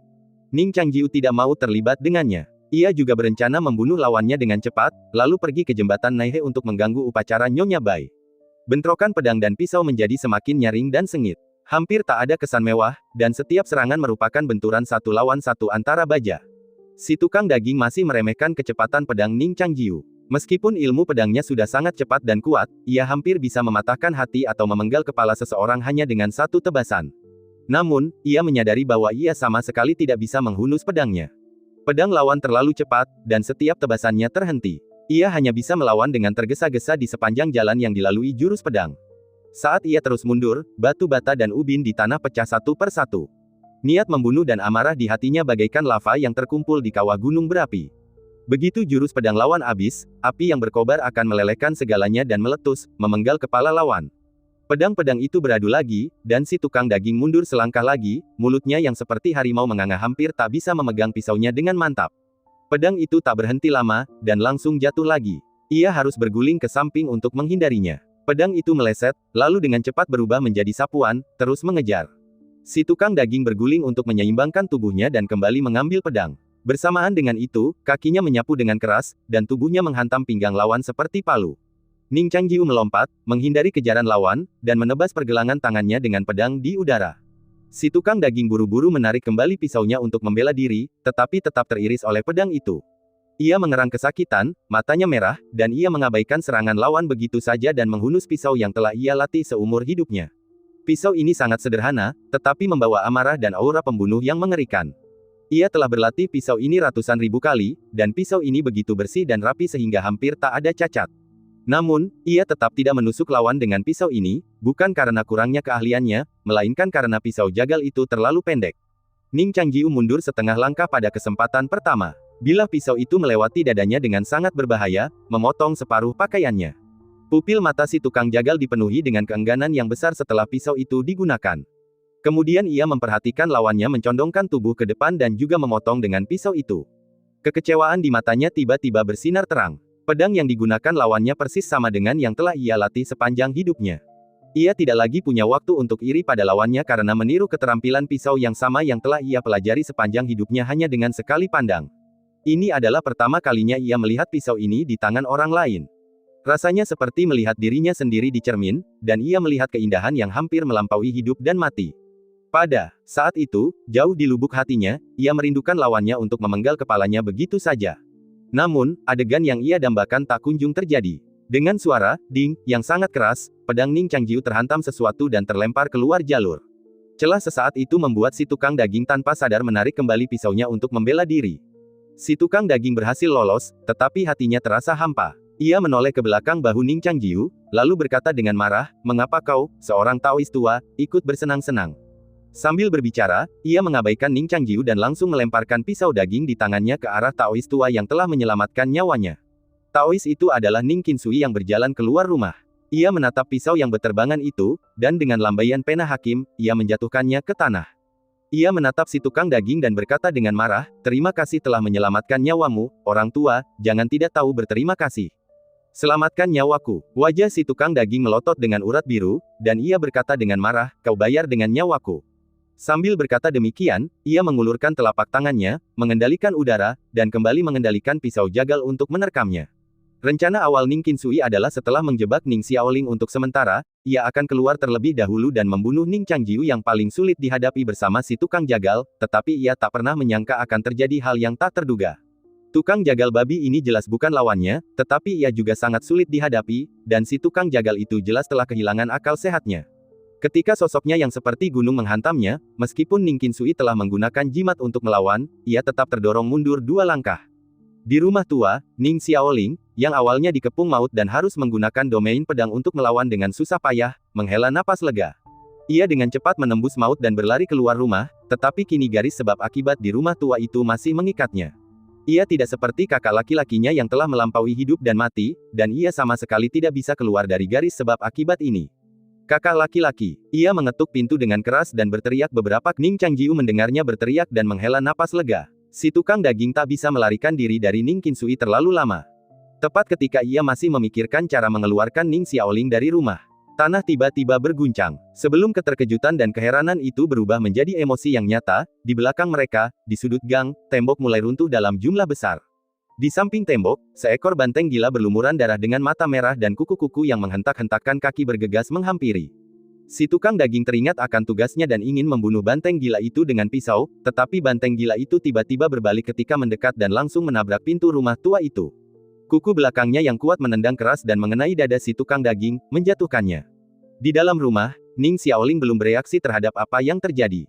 S1: Ning Changjiu tidak mau terlibat dengannya. Ia juga berencana membunuh lawannya dengan cepat, lalu pergi ke jembatan Naihe untuk mengganggu upacara Nyonya Bai. Bentrokan pedang dan pisau menjadi semakin nyaring dan sengit. Hampir tak ada kesan mewah, dan setiap serangan merupakan benturan satu lawan satu antara baja. Si tukang daging masih meremehkan kecepatan pedang Ning Changjiu. Meskipun ilmu pedangnya sudah sangat cepat dan kuat, ia hampir bisa mematahkan hati atau memenggal kepala seseorang hanya dengan satu tebasan. Namun, ia menyadari bahwa ia sama sekali tidak bisa menghunus pedangnya. Pedang lawan terlalu cepat, dan setiap tebasannya terhenti. Ia hanya bisa melawan dengan tergesa-gesa di sepanjang jalan yang dilalui jurus pedang. Saat ia terus mundur, batu bata dan ubin di tanah pecah satu per satu. Niat membunuh dan amarah di hatinya bagaikan lava yang terkumpul di kawah gunung berapi. Begitu jurus pedang lawan habis, api yang berkobar akan melelehkan segalanya dan meletus, memenggal kepala lawan. Pedang-pedang itu beradu lagi, dan si tukang daging mundur selangkah lagi, mulutnya yang seperti harimau menganga hampir tak bisa memegang pisaunya dengan mantap. Pedang itu tak berhenti lama, dan langsung jatuh lagi. Ia harus berguling ke samping untuk menghindarinya. Pedang itu meleset, lalu dengan cepat berubah menjadi sapuan, terus mengejar. Si tukang daging berguling untuk menyeimbangkan tubuhnya dan kembali mengambil pedang. Bersamaan dengan itu, kakinya menyapu dengan keras, dan tubuhnya menghantam pinggang lawan seperti palu. Ning Changjiu melompat, menghindari kejaran lawan, dan menebas pergelangan tangannya dengan pedang di udara. Si tukang daging buru-buru menarik kembali pisaunya untuk membela diri, tetapi tetap teriris oleh pedang itu. Ia mengerang kesakitan, matanya merah, dan ia mengabaikan serangan lawan begitu saja dan menghunus pisau yang telah ia latih seumur hidupnya. Pisau ini sangat sederhana, tetapi membawa amarah dan aura pembunuh yang mengerikan. Ia telah berlatih pisau ini ratusan ribu kali, dan pisau ini begitu bersih dan rapi sehingga hampir tak ada cacat. Namun, ia tetap tidak menusuk lawan dengan pisau ini, bukan karena kurangnya keahliannya, melainkan karena pisau jagal itu terlalu pendek. Ning Changjiu mundur setengah langkah pada kesempatan pertama. Bilah pisau itu melewati dadanya dengan sangat berbahaya, memotong separuh pakaiannya. Pupil mata si tukang jagal dipenuhi dengan keengganan yang besar setelah pisau itu digunakan. Kemudian ia memperhatikan lawannya mencondongkan tubuh ke depan dan juga memotong dengan pisau itu. Kekecewaan di matanya tiba-tiba bersinar terang. Pedang yang digunakan lawannya persis sama dengan yang telah ia latih sepanjang hidupnya. Ia tidak lagi punya waktu untuk iri pada lawannya karena meniru keterampilan pisau yang sama yang telah ia pelajari sepanjang hidupnya hanya dengan sekali pandang. Ini adalah pertama kalinya ia melihat pisau ini di tangan orang lain. Rasanya seperti melihat dirinya sendiri di cermin, dan ia melihat keindahan yang hampir melampaui hidup dan mati. Pada saat itu, jauh di lubuk hatinya, ia merindukan lawannya untuk memenggal kepalanya begitu saja. Namun, adegan yang ia dambakan tak kunjung terjadi. Dengan suara ding yang sangat keras, pedang Ning Changjiu terhantam sesuatu dan terlempar keluar jalur. Celah sesaat itu membuat si tukang daging tanpa sadar menarik kembali pisaunya untuk membela diri. Si tukang daging berhasil lolos, tetapi hatinya terasa hampa. Ia menoleh ke belakang bahu Ning Changjiu, lalu berkata dengan marah, "Mengapa kau, seorang Taois tua, ikut bersenang-senang?" Sambil berbicara, ia mengabaikan Ning Changjiu dan langsung melemparkan pisau daging di tangannya ke arah Taois tua yang telah menyelamatkan nyawanya. Taois itu adalah Ning Qinsui yang berjalan keluar rumah. Ia menatap pisau yang berterbangan itu, dan dengan lambaian pena hakim, ia menjatuhkannya ke tanah. Ia menatap si tukang daging dan berkata dengan marah, "Terima kasih telah menyelamatkan nyawamu, orang tua, jangan tidak tahu berterima kasih. Selamatkan nyawaku." Wajah si tukang daging melotot dengan urat biru, dan ia berkata dengan marah, "Kau bayar dengan nyawaku." Sambil berkata demikian, ia mengulurkan telapak tangannya, mengendalikan udara, dan kembali mengendalikan pisau jagal untuk menerkamnya. Rencana awal Ning Qinsui adalah setelah menjebak Ning Xiaoling untuk sementara, ia akan keluar terlebih dahulu dan membunuh Ning Changjiu yang paling sulit dihadapi bersama si tukang jagal, tetapi ia tak pernah menyangka akan terjadi hal yang tak terduga. Tukang jagal babi ini jelas bukan lawannya, tetapi ia juga sangat sulit dihadapi, dan si tukang jagal itu jelas telah kehilangan akal sehatnya. Ketika sosoknya yang seperti gunung menghantamnya, meskipun Ning Qinsui telah menggunakan jimat untuk melawan, ia tetap terdorong mundur 2 langkah. Di rumah tua, Ning Xiaoling, yang awalnya dikepung maut dan harus menggunakan domain pedang untuk melawan dengan susah payah, menghela napas lega. Ia dengan cepat menembus maut dan berlari keluar rumah, tetapi kini garis sebab akibat di rumah tua itu masih mengikatnya. Ia tidak seperti kakak laki-lakinya yang telah melampaui hidup dan mati, dan ia sama sekali tidak bisa keluar dari garis sebab akibat ini. "Kakak laki-laki." Ia mengetuk pintu dengan keras dan berteriak beberapa. Ning Changjiu mendengarnya berteriak dan menghela napas lega. Si tukang daging tak bisa melarikan diri dari Ning Qinsui terlalu lama. Tepat ketika ia masih memikirkan cara mengeluarkan Ning Xiaoling dari rumah, tanah tiba-tiba berguncang. Sebelum keterkejutan dan keheranan itu berubah menjadi emosi yang nyata, di belakang mereka, di sudut gang, tembok mulai runtuh dalam jumlah besar. Di samping tembok, seekor banteng gila berlumuran darah dengan mata merah dan kuku-kuku yang menghentak-hentakkan kaki bergegas menghampiri. Si tukang daging teringat akan tugasnya dan ingin membunuh banteng gila itu dengan pisau, tetapi banteng gila itu tiba-tiba berbalik ketika mendekat dan langsung menabrak pintu rumah tua itu. Kuku belakangnya yang kuat menendang keras dan mengenai dada si tukang daging, menjatuhkannya. Di dalam rumah, Ning Xiaoling belum bereaksi terhadap apa yang terjadi.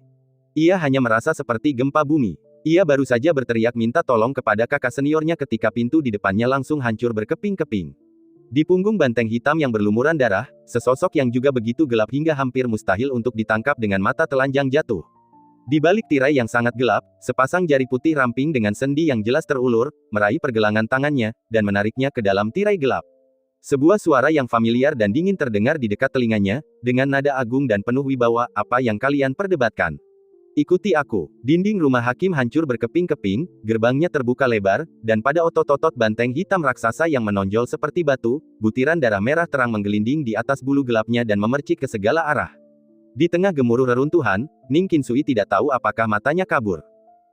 S1: Ia hanya merasa seperti gempa bumi. Ia baru saja berteriak minta tolong kepada kakak seniornya ketika pintu di depannya langsung hancur berkeping-keping. Di punggung banteng hitam yang berlumuran darah, sesosok yang juga begitu gelap hingga hampir mustahil untuk ditangkap dengan mata telanjang jatuh. Di balik tirai yang sangat gelap, sepasang jari putih ramping dengan sendi yang jelas terulur, meraih pergelangan tangannya, dan menariknya ke dalam tirai gelap. Sebuah suara yang familiar dan dingin terdengar di dekat telinganya, dengan nada agung dan penuh wibawa, "Apa yang kalian perdebatkan? Ikuti aku." Dinding rumah hakim hancur berkeping-keping, gerbangnya terbuka lebar, dan pada otot-otot banteng hitam raksasa yang menonjol seperti batu, butiran darah merah terang menggelinding di atas bulu gelapnya dan memercik ke segala arah. Di tengah gemuruh reruntuhan, Ning Qinsui tidak tahu apakah matanya kabur.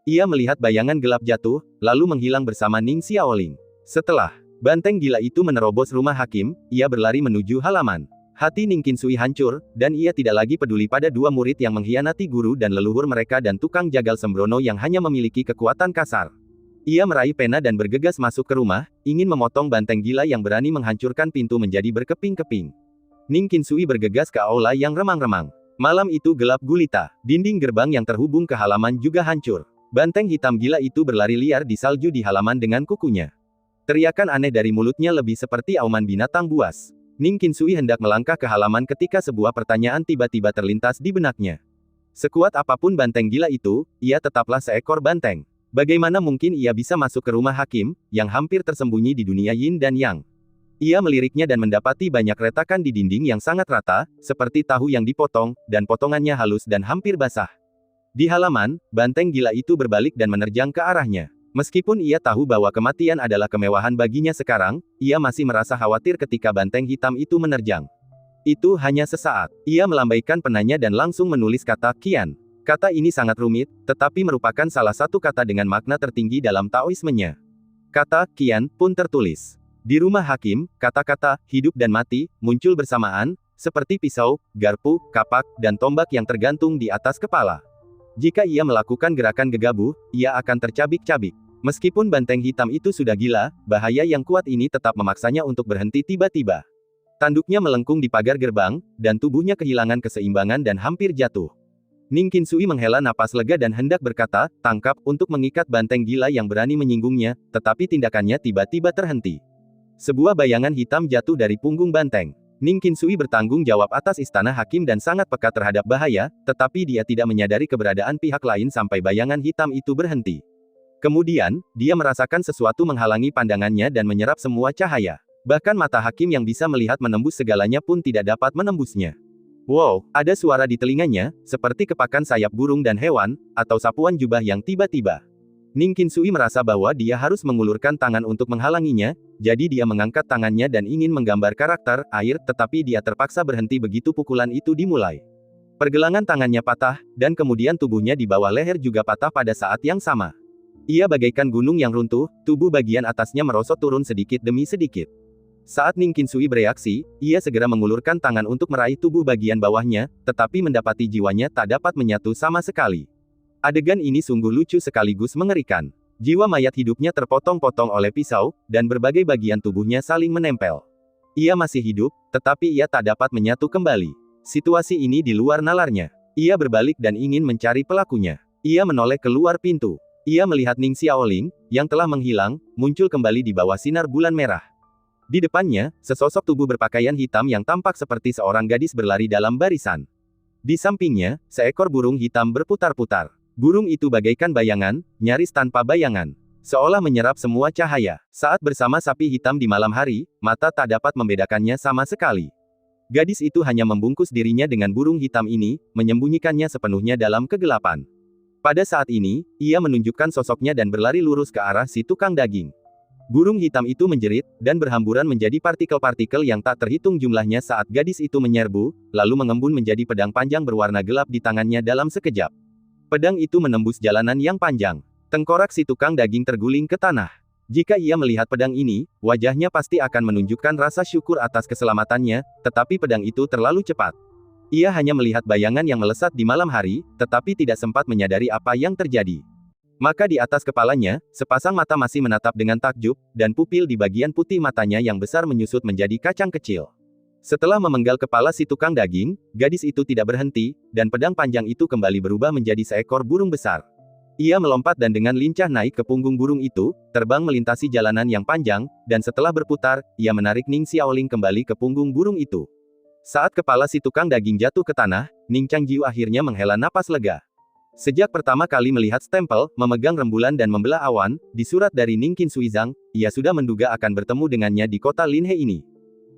S1: Ia melihat bayangan gelap jatuh, lalu menghilang bersama Ning Xiaoling. Setelah banteng gila itu menerobos rumah hakim, ia berlari menuju halaman. Hati Ning Qinsui hancur, dan ia tidak lagi peduli pada 2 murid yang mengkhianati guru dan leluhur mereka dan tukang jagal sembrono yang hanya memiliki kekuatan kasar. Ia meraih pena dan bergegas masuk ke rumah, ingin memotong banteng gila yang berani menghancurkan pintu menjadi berkeping-keping. Ning Qinsui bergegas ke aula yang remang-remang. Malam itu gelap gulita. Dinding gerbang yang terhubung ke halaman juga hancur. Banteng hitam gila itu berlari liar di salju di halaman dengan kukunya. Teriakan aneh dari mulutnya lebih seperti auman binatang buas. Ning Qinsui hendak melangkah ke halaman ketika sebuah pertanyaan tiba-tiba terlintas di benaknya. Sekuat apapun banteng gila itu, ia tetaplah seekor banteng. Bagaimana mungkin ia bisa masuk ke rumah hakim, yang hampir tersembunyi di dunia yin dan yang? Ia meliriknya dan mendapati banyak retakan di dinding yang sangat rata, seperti tahu yang dipotong, dan potongannya halus dan hampir basah. Di halaman, banteng gila itu berbalik dan menerjang ke arahnya. Meskipun ia tahu bahwa kematian adalah kemewahan baginya sekarang, ia masih merasa khawatir ketika banteng hitam itu menerjang. Itu hanya sesaat. Ia melambaikan penanya dan langsung menulis kata Qian. Kata ini sangat rumit, tetapi merupakan salah satu kata dengan makna tertinggi dalam Taoismenya. Kata Qian pun tertulis. Di rumah hakim, kata-kata hidup dan mati muncul bersamaan, seperti pisau, garpu, kapak, dan tombak yang tergantung di atas kepala. Jika ia melakukan gerakan gegabah, ia akan tercabik-cabik. Meskipun banteng hitam itu sudah gila, bahaya yang kuat ini tetap memaksanya untuk berhenti tiba-tiba. Tanduknya melengkung di pagar gerbang, dan tubuhnya kehilangan keseimbangan dan hampir jatuh. Ning Qinsui menghela napas lega dan hendak berkata, tangkap, untuk mengikat banteng gila yang berani menyinggungnya, tetapi tindakannya tiba-tiba terhenti. Sebuah bayangan hitam jatuh dari punggung banteng. Ning Qinsui bertanggung jawab atas istana hakim dan sangat peka terhadap bahaya, tetapi dia tidak menyadari keberadaan pihak lain sampai bayangan hitam itu berhenti. Kemudian, dia merasakan sesuatu menghalangi pandangannya dan menyerap semua cahaya. Bahkan mata hakim yang bisa melihat menembus segalanya pun tidak dapat menembusnya. Wow, ada suara di telinganya, seperti kepakan sayap burung dan hewan, atau sapuan jubah yang tiba-tiba. Ning Qinsui merasa bahwa dia harus mengulurkan tangan untuk menghalanginya, jadi dia mengangkat tangannya dan ingin menggambar karakter air, tetapi dia terpaksa berhenti begitu pukulan itu dimulai. Pergelangan tangannya patah, dan kemudian tubuhnya di bawah leher juga patah pada saat yang sama. Ia bagaikan gunung yang runtuh, tubuh bagian atasnya merosot turun sedikit demi sedikit. Saat Ning Qinsui bereaksi, ia segera mengulurkan tangan untuk meraih tubuh bagian bawahnya, tetapi mendapati jiwanya tak dapat menyatu sama sekali. Adegan ini sungguh lucu sekaligus mengerikan. Jiwa mayat hidupnya terpotong-potong oleh pisau, dan berbagai bagian tubuhnya saling menempel. Ia masih hidup, tetapi ia tak dapat menyatu kembali. Situasi ini di luar nalarnya. Ia berbalik dan ingin mencari pelakunya. Ia menoleh keluar pintu. Ia melihat Ning Xiaoling, yang telah menghilang, muncul kembali di bawah sinar bulan merah. Di depannya, sesosok tubuh berpakaian hitam yang tampak seperti seorang gadis berlari dalam barisan. Di sampingnya, seekor burung hitam berputar-putar. Burung itu bagaikan bayangan, nyaris tanpa bayangan. Seolah menyerap semua cahaya. Saat bersama sapi hitam di malam hari, mata tak dapat membedakannya sama sekali. Gadis itu hanya membungkus dirinya dengan burung hitam ini, menyembunyikannya sepenuhnya dalam kegelapan. Pada saat ini, ia menunjukkan sosoknya dan berlari lurus ke arah si tukang daging. Burung hitam itu menjerit, dan berhamburan menjadi partikel-partikel yang tak terhitung jumlahnya saat gadis itu menyerbu, lalu mengembun menjadi pedang panjang berwarna gelap di tangannya dalam sekejap. Pedang itu menembus jalanan yang panjang. Tengkorak si tukang daging terguling ke tanah. Jika ia melihat pedang ini, wajahnya pasti akan menunjukkan rasa syukur atas keselamatannya, tetapi pedang itu terlalu cepat. Ia hanya melihat bayangan yang melesat di malam hari, tetapi tidak sempat menyadari apa yang terjadi. Maka di atas kepalanya, sepasang mata masih menatap dengan takjub, dan pupil di bagian putih matanya yang besar menyusut menjadi kacang kecil. Setelah memenggal kepala si tukang daging, gadis itu tidak berhenti, dan pedang panjang itu kembali berubah menjadi seekor burung besar. Ia melompat dan dengan lincah naik ke punggung burung itu, terbang melintasi jalanan yang panjang, dan setelah berputar, ia menarik Ning Xiaoling kembali ke punggung burung itu. Saat kepala si tukang daging jatuh ke tanah, Ning Changjiu akhirnya menghela napas lega. Sejak pertama kali melihat stempel, memegang rembulan dan membelah awan, di surat dari Ning Qinsuizang, ia sudah menduga akan bertemu dengannya di kota Linhe ini.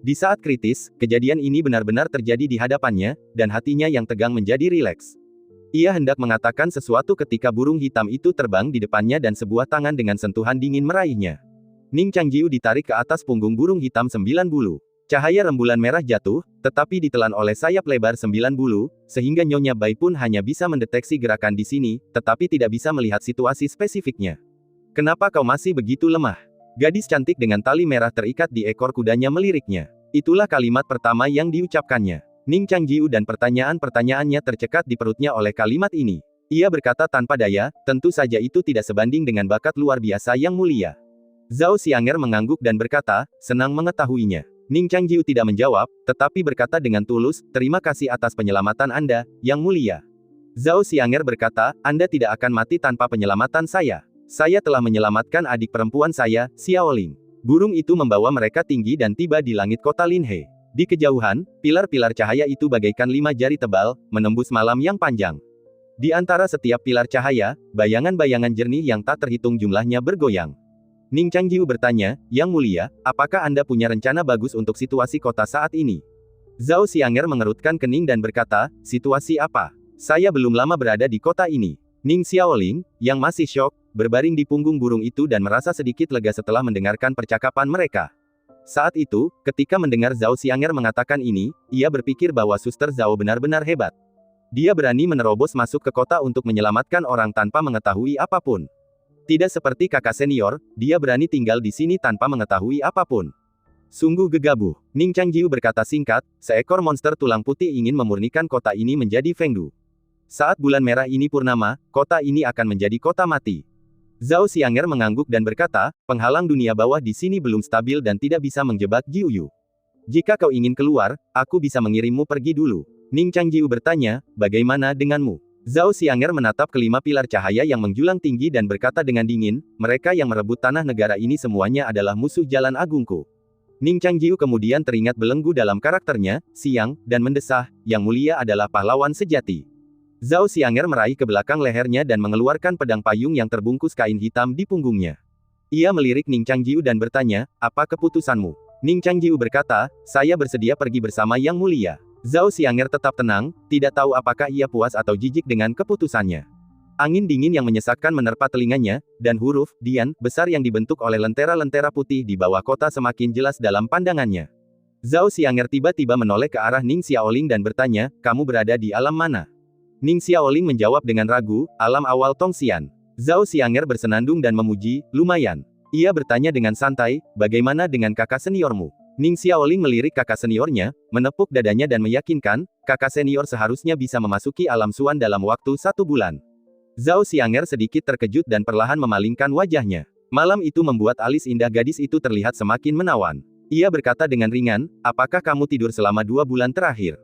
S1: Di saat kritis, kejadian ini benar-benar terjadi di hadapannya, dan hatinya yang tegang menjadi rileks. Ia hendak mengatakan sesuatu ketika burung hitam itu terbang di depannya dan sebuah tangan dengan sentuhan dingin meraihnya. Ning Changjiu ditarik ke atas punggung burung hitam 9 bulu. Cahaya rembulan merah jatuh, tetapi ditelan oleh sayap lebar 9 bulu, sehingga Nyonya Bai pun hanya bisa mendeteksi gerakan di sini, tetapi tidak bisa melihat situasi spesifiknya. Kenapa kau masih begitu lemah? Gadis cantik dengan tali merah terikat di ekor kudanya meliriknya. Itulah kalimat pertama yang diucapkannya. Ning Changjiu dan pertanyaan-pertanyaannya tercekat di perutnya oleh kalimat ini. Ia berkata tanpa daya, tentu saja itu tidak sebanding dengan bakat luar biasa yang mulia. Zhao Xianger mengangguk dan berkata, senang mengetahuinya. Ning Changjiu tidak menjawab, tetapi berkata dengan tulus, terima kasih atas penyelamatan Anda, Yang Mulia. Zhao Xianger berkata, Anda tidak akan mati tanpa penyelamatan saya. Saya telah menyelamatkan adik perempuan saya, Xiaoling. Burung itu membawa mereka tinggi dan tiba di langit kota Linhe. Di kejauhan, pilar-pilar cahaya itu bagaikan 5 jari tebal, menembus malam yang panjang. Di antara setiap pilar cahaya, bayangan-bayangan jernih yang tak terhitung jumlahnya bergoyang. Ning Changjiu bertanya, "Yang mulia, apakah Anda punya rencana bagus untuk situasi kota saat ini?" Zhao Xianger mengerutkan kening dan berkata, "Situasi apa? Saya belum lama berada di kota ini." Ning Xiaoling, yang masih syok, berbaring di punggung burung itu dan merasa sedikit lega setelah mendengarkan percakapan mereka. Saat itu, ketika mendengar Zhao Xianger mengatakan ini, ia berpikir bahwa Suster Zhao benar-benar hebat. Dia berani menerobos masuk ke kota untuk menyelamatkan orang tanpa mengetahui apapun. Tidak seperti kakak senior, dia berani tinggal di sini tanpa mengetahui apapun. Sungguh gegabah. Ning Changjiu berkata singkat, seekor monster tulang putih ingin memurnikan kota ini menjadi Fengdu. Saat bulan merah ini purnama, kota ini akan menjadi kota mati. Zhao Xianger mengangguk dan berkata, penghalang dunia bawah di sini belum stabil dan tidak bisa menjebak Jiu Yu. Jika kau ingin keluar, aku bisa mengirimmu pergi dulu. Ning Changjiu bertanya, bagaimana denganmu? Zhao Xianger menatap kelima pilar cahaya yang menjulang tinggi dan berkata dengan dingin, mereka yang merebut tanah negara ini semuanya adalah musuh jalan agungku. Ning Changjiu kemudian teringat belenggu dalam karakternya, siang, dan mendesah, yang mulia adalah pahlawan sejati. Zhao Xianger meraih ke belakang lehernya dan mengeluarkan pedang payung yang terbungkus kain hitam di punggungnya. Ia melirik Ning Changjiu dan bertanya, apa keputusanmu? Ning Changjiu berkata, saya bersedia pergi bersama Yang Mulia. Zhao Xianger tetap tenang, tidak tahu apakah ia puas atau jijik dengan keputusannya. Angin dingin yang menyesakkan menerpa telinganya, dan huruf Dian besar yang dibentuk oleh lentera-lentera putih di bawah kota semakin jelas dalam pandangannya. Zhao Xianger tiba-tiba menoleh ke arah Ning Xiaoling dan bertanya, kamu berada di alam mana? Ning Xiaoling menjawab dengan ragu, alam awal Tongxian. Zhao Xianger bersenandung dan memuji, lumayan. Ia bertanya dengan santai, bagaimana dengan kakak seniormu? Ning Xiaoling melirik kakak seniornya, menepuk dadanya dan meyakinkan, kakak senior seharusnya bisa memasuki alam Suan dalam waktu 1 bulan. Zhao Xianger sedikit terkejut dan perlahan memalingkan wajahnya. Malam itu membuat alis indah gadis itu terlihat semakin menawan. Ia berkata dengan ringan, apakah kamu tidur selama 2 bulan terakhir?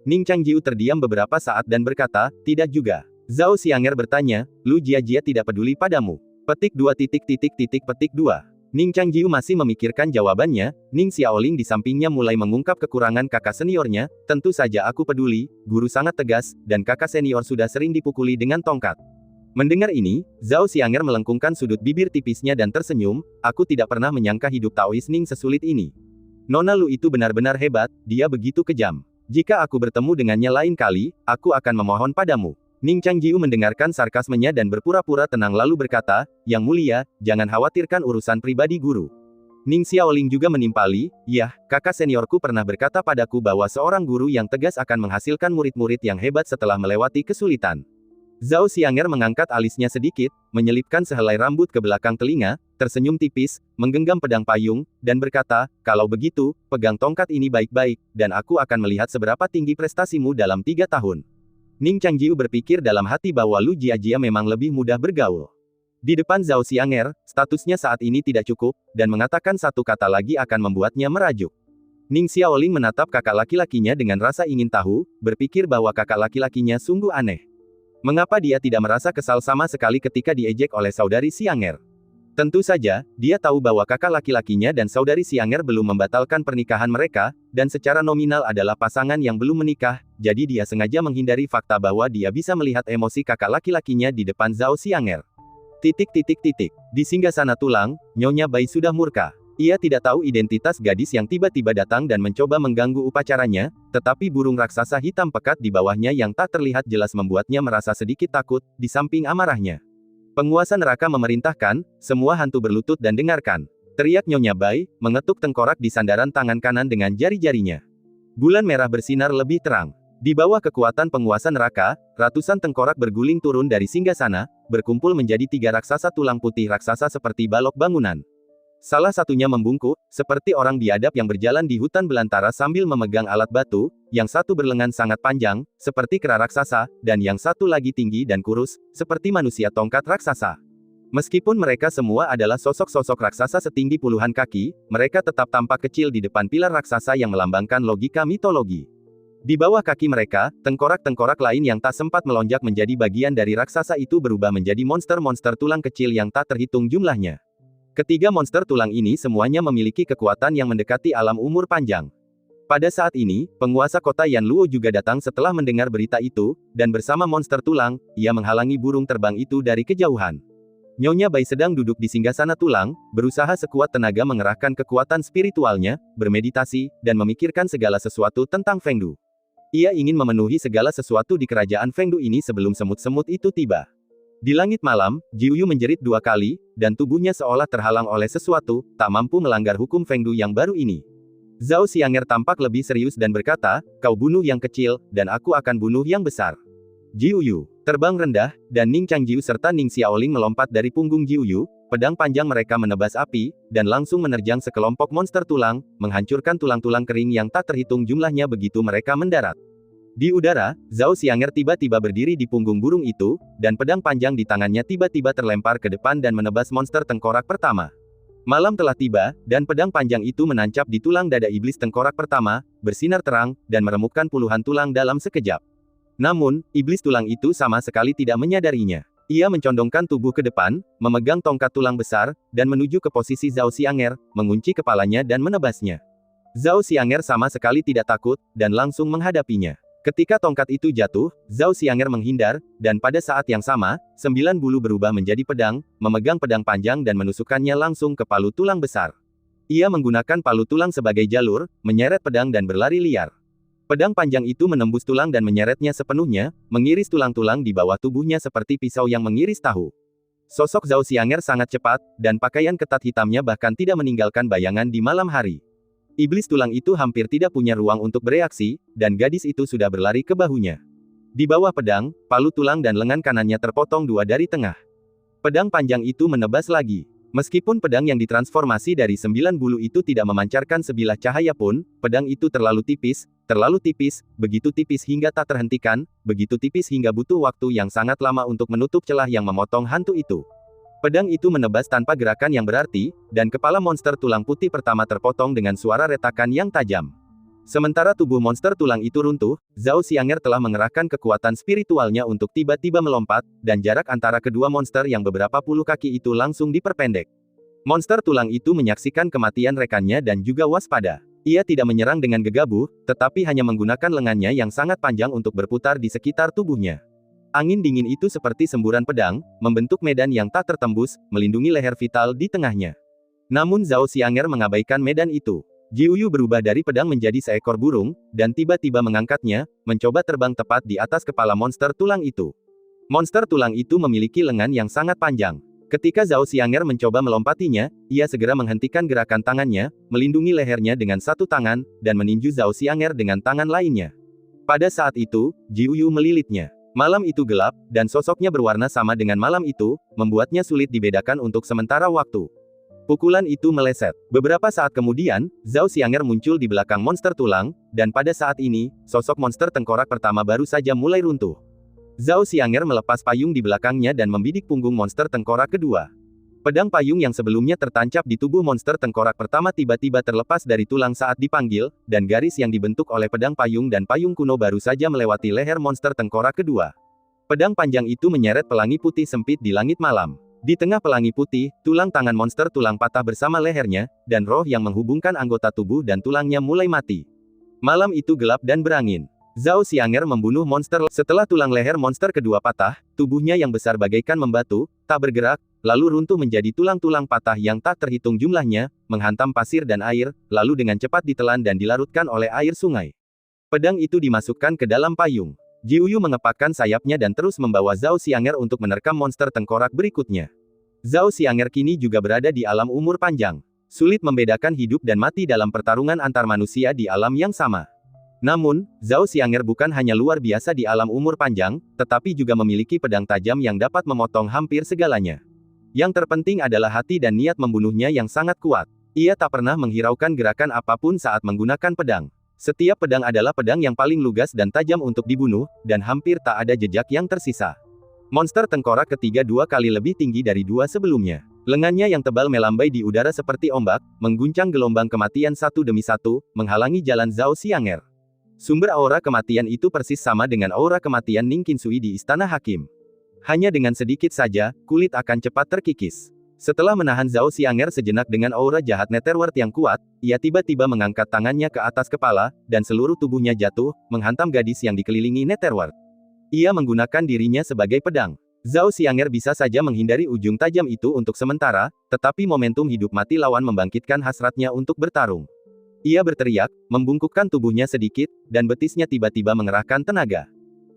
S1: Ning Changjiu terdiam beberapa saat dan berkata, tidak juga. Zhao Xianger bertanya, Lu Jiajia tidak peduli padamu. Petik 2 petik 2. Ning Changjiu masih memikirkan jawabannya, Ning Xiaoling di sampingnya mulai mengungkap kekurangan kakak seniornya, tentu saja aku peduli, guru sangat tegas, dan kakak senior sudah sering dipukuli dengan tongkat. Mendengar ini, Zhao Xianger melengkungkan sudut bibir tipisnya dan tersenyum, aku tidak pernah menyangka hidup Taois Ning sesulit ini. Nona Lu itu benar-benar hebat, dia begitu kejam. Jika aku bertemu dengannya lain kali, aku akan memohon padamu. Ning Changjiu mendengarkan sarkasmenya dan berpura-pura tenang lalu berkata, Yang Mulia, jangan khawatirkan urusan pribadi guru. Ning Xiaoling juga menimpali, yah, kakak seniorku pernah berkata padaku bahwa seorang guru yang tegas akan menghasilkan murid-murid yang hebat setelah melewati kesulitan. Zhao Xianger mengangkat alisnya sedikit, menyelipkan sehelai rambut ke belakang telinga, tersenyum tipis, menggenggam pedang payung, dan berkata, kalau begitu, pegang tongkat ini baik-baik, dan aku akan melihat seberapa tinggi prestasimu dalam 3 tahun. Ning Changjiu berpikir dalam hati bahwa Lu Jiajia memang lebih mudah bergaul. Di depan Zhao Xianger, statusnya saat ini tidak cukup, dan mengatakan satu kata lagi akan membuatnya merajuk. Ning Xiaoling menatap kakak laki-lakinya dengan rasa ingin tahu, berpikir bahwa kakak laki-lakinya sungguh aneh. Mengapa dia tidak merasa kesal sama sekali ketika diejek oleh saudari Xianger? Tentu saja, dia tahu bahwa kakak laki-lakinya dan saudari Xianger belum membatalkan pernikahan mereka, dan secara nominal adalah pasangan yang belum menikah, jadi dia sengaja menghindari fakta bahwa dia bisa melihat emosi kakak laki-lakinya di depan Zhao Xianger. Di singgasana tulang, Nyonya Bai sudah murka. Ia tidak tahu identitas gadis yang tiba-tiba datang dan mencoba mengganggu upacaranya, tetapi burung raksasa hitam pekat di bawahnya yang tak terlihat jelas membuatnya merasa sedikit takut, di samping amarahnya. Penguasa neraka memerintahkan, semua hantu berlutut dan dengarkan. Teriak Nyonya Bai, mengetuk tengkorak di sandaran tangan kanan dengan jari-jarinya. Bulan merah bersinar lebih terang. Di bawah kekuatan penguasa neraka, ratusan tengkorak berguling turun dari singgasana, berkumpul menjadi 3 raksasa tulang putih raksasa seperti balok bangunan. Salah satunya membungkuk, seperti orang biadab yang berjalan di hutan belantara sambil memegang alat batu, yang satu berlengan sangat panjang, seperti kera raksasa, dan yang satu lagi tinggi dan kurus, seperti manusia tongkat raksasa. Meskipun mereka semua adalah sosok-sosok raksasa setinggi puluhan kaki, mereka tetap tampak kecil di depan pilar raksasa yang melambangkan logika mitologi. Di bawah kaki mereka, tengkorak-tengkorak lain yang tak sempat melonjak menjadi bagian dari raksasa itu berubah menjadi monster-monster tulang kecil yang tak terhitung jumlahnya. Ketiga monster tulang ini semuanya memiliki kekuatan yang mendekati alam umur panjang. Pada saat ini, penguasa kota Yanluo juga datang setelah mendengar berita itu, dan bersama monster tulang, ia menghalangi burung terbang itu dari kejauhan. Nyonya Bai sedang duduk di singgasana tulang, berusaha sekuat tenaga mengerahkan kekuatan spiritualnya, bermeditasi, dan memikirkan segala sesuatu tentang Fengdu. Ia ingin memenuhi segala sesuatu di kerajaan Fengdu ini sebelum semut-semut itu tiba. Di langit malam, Jiuyu menjerit 2 kali, dan tubuhnya seolah terhalang oleh sesuatu, tak mampu melanggar hukum Fengdu yang baru ini. Zhao Xianger tampak lebih serius dan berkata, kau bunuh yang kecil, dan aku akan bunuh yang besar. Jiuyu terbang rendah, dan Ning Changjiu serta Ning Xiaoling melompat dari punggung Jiuyu, pedang panjang mereka menebas api, dan langsung menerjang sekelompok monster tulang, menghancurkan tulang-tulang kering yang tak terhitung jumlahnya begitu mereka mendarat. Di udara, Zhao Xianger tiba-tiba berdiri di punggung burung itu, dan pedang panjang di tangannya tiba-tiba terlempar ke depan dan menebas monster tengkorak pertama. Malam telah tiba, dan pedang panjang itu menancap di tulang dada iblis tengkorak pertama, bersinar terang, dan meremukkan puluhan tulang dalam sekejap. Namun, iblis tulang itu sama sekali tidak menyadarinya. Ia mencondongkan tubuh ke depan, memegang tongkat tulang besar, dan menuju ke posisi Zhao Xianger, mengunci kepalanya dan menebasnya. Zhao Xianger sama sekali tidak takut, dan langsung menghadapinya. Ketika tongkat itu jatuh, Zhao Xianger menghindar, dan pada saat yang sama, 9 bulu berubah menjadi pedang, memegang pedang panjang dan menusukkannya langsung ke palu tulang besar. Ia menggunakan palu tulang sebagai jalur, menyeret pedang dan berlari liar. Pedang panjang itu menembus tulang dan menyeretnya sepenuhnya, mengiris tulang-tulang di bawah tubuhnya seperti pisau yang mengiris tahu. Sosok Zhao Xianger sangat cepat, dan pakaian ketat hitamnya bahkan tidak meninggalkan bayangan di malam hari. Iblis tulang itu hampir tidak punya ruang untuk bereaksi, dan gadis itu sudah berlari ke bahunya. Di bawah pedang, palu tulang dan lengan kanannya terpotong 2 dari tengah. Pedang panjang itu menebas lagi. Meskipun pedang yang ditransformasi dari 9 bulu itu tidak memancarkan sebilah cahaya pun, pedang itu terlalu tipis, begitu tipis hingga tak terhentikan, begitu tipis hingga butuh waktu yang sangat lama untuk menutup celah yang memotong hantu itu. Pedang itu menebas tanpa gerakan yang berarti, dan kepala monster tulang putih pertama terpotong dengan suara retakan yang tajam. Sementara tubuh monster tulang itu runtuh, Zhao Xianger telah mengerahkan kekuatan spiritualnya untuk tiba-tiba melompat, dan jarak antara kedua monster yang beberapa puluh kaki itu langsung diperpendek. Monster tulang itu menyaksikan kematian rekannya dan juga waspada. Ia tidak menyerang dengan gegabah, tetapi hanya menggunakan lengannya yang sangat panjang untuk berputar di sekitar tubuhnya. Angin dingin itu seperti semburan pedang, membentuk medan yang tak tertembus, melindungi leher vital di tengahnya. Namun Zhao Xianger mengabaikan medan itu. Jiuyu berubah dari pedang menjadi seekor burung, dan tiba-tiba mengangkatnya, mencoba terbang tepat di atas kepala monster tulang itu. Monster tulang itu memiliki lengan yang sangat panjang. Ketika Zhao Xianger mencoba melompatinya, ia segera menghentikan gerakan tangannya, melindungi lehernya dengan satu tangan, dan meninju Zhao Xianger dengan tangan lainnya. Pada saat itu, Jiuyu melilitnya. Malam itu gelap, dan sosoknya berwarna sama dengan malam itu, membuatnya sulit dibedakan untuk sementara waktu. Pukulan itu meleset. Beberapa saat kemudian, Zhao Xianger muncul di belakang monster tulang, dan pada saat ini, sosok monster tengkorak pertama baru saja mulai runtuh. Zhao Xianger melepas payung di belakangnya dan membidik punggung monster tengkorak kedua. Pedang payung yang sebelumnya tertancap di tubuh monster tengkorak pertama tiba-tiba terlepas dari tulang saat dipanggil, dan garis yang dibentuk oleh pedang payung dan payung kuno baru saja melewati leher monster tengkorak kedua. Pedang panjang itu menyeret pelangi putih sempit di langit malam. Di tengah pelangi putih, tulang tangan monster tulang patah bersama lehernya, dan roh yang menghubungkan anggota tubuh dan tulangnya mulai mati. Malam itu gelap dan berangin. Zhao Xianger membunuh monster. Setelah tulang leher monster kedua patah, tubuhnya yang besar bagaikan membatu, tak bergerak, lalu runtuh menjadi tulang-tulang patah yang tak terhitung jumlahnya, menghantam pasir dan air, lalu dengan cepat ditelan dan dilarutkan oleh air sungai. Pedang itu dimasukkan ke dalam payung. Jiuyu mengepakkan sayapnya dan terus membawa Zhao Xianger untuk menerkam monster tengkorak berikutnya. Zhao Xianger kini juga berada di alam umur panjang. Sulit membedakan hidup dan mati dalam pertarungan antar manusia di alam yang sama. Namun, Zhao Xianger bukan hanya luar biasa di alam umur panjang, tetapi juga memiliki pedang tajam yang dapat memotong hampir segalanya. Yang terpenting adalah hati dan niat membunuhnya yang sangat kuat. Ia tak pernah menghiraukan gerakan apapun saat menggunakan pedang. Setiap pedang adalah pedang yang paling lugas dan tajam untuk dibunuh, dan hampir tak ada jejak yang tersisa. Monster tengkorak ketiga 2 kali lebih tinggi dari 2 sebelumnya. Lengannya yang tebal melambai di udara seperti ombak, mengguncang gelombang kematian satu demi satu, menghalangi jalan Zhao Xianger. Sumber aura kematian itu persis sama dengan aura kematian Ning Qinsui di Istana Hakim. Hanya dengan sedikit saja, kulit akan cepat terkikis. Setelah menahan Zhao Xianger sejenak dengan aura jahat Netherworld yang kuat, ia tiba-tiba mengangkat tangannya ke atas kepala, dan seluruh tubuhnya jatuh, menghantam gadis yang dikelilingi Netherworld. Ia menggunakan dirinya sebagai pedang. Zhao Xianger bisa saja menghindari ujung tajam itu untuk sementara, tetapi momentum hidup mati lawan membangkitkan hasratnya untuk bertarung. Ia berteriak, membungkukkan tubuhnya sedikit, dan betisnya tiba-tiba mengerahkan tenaga.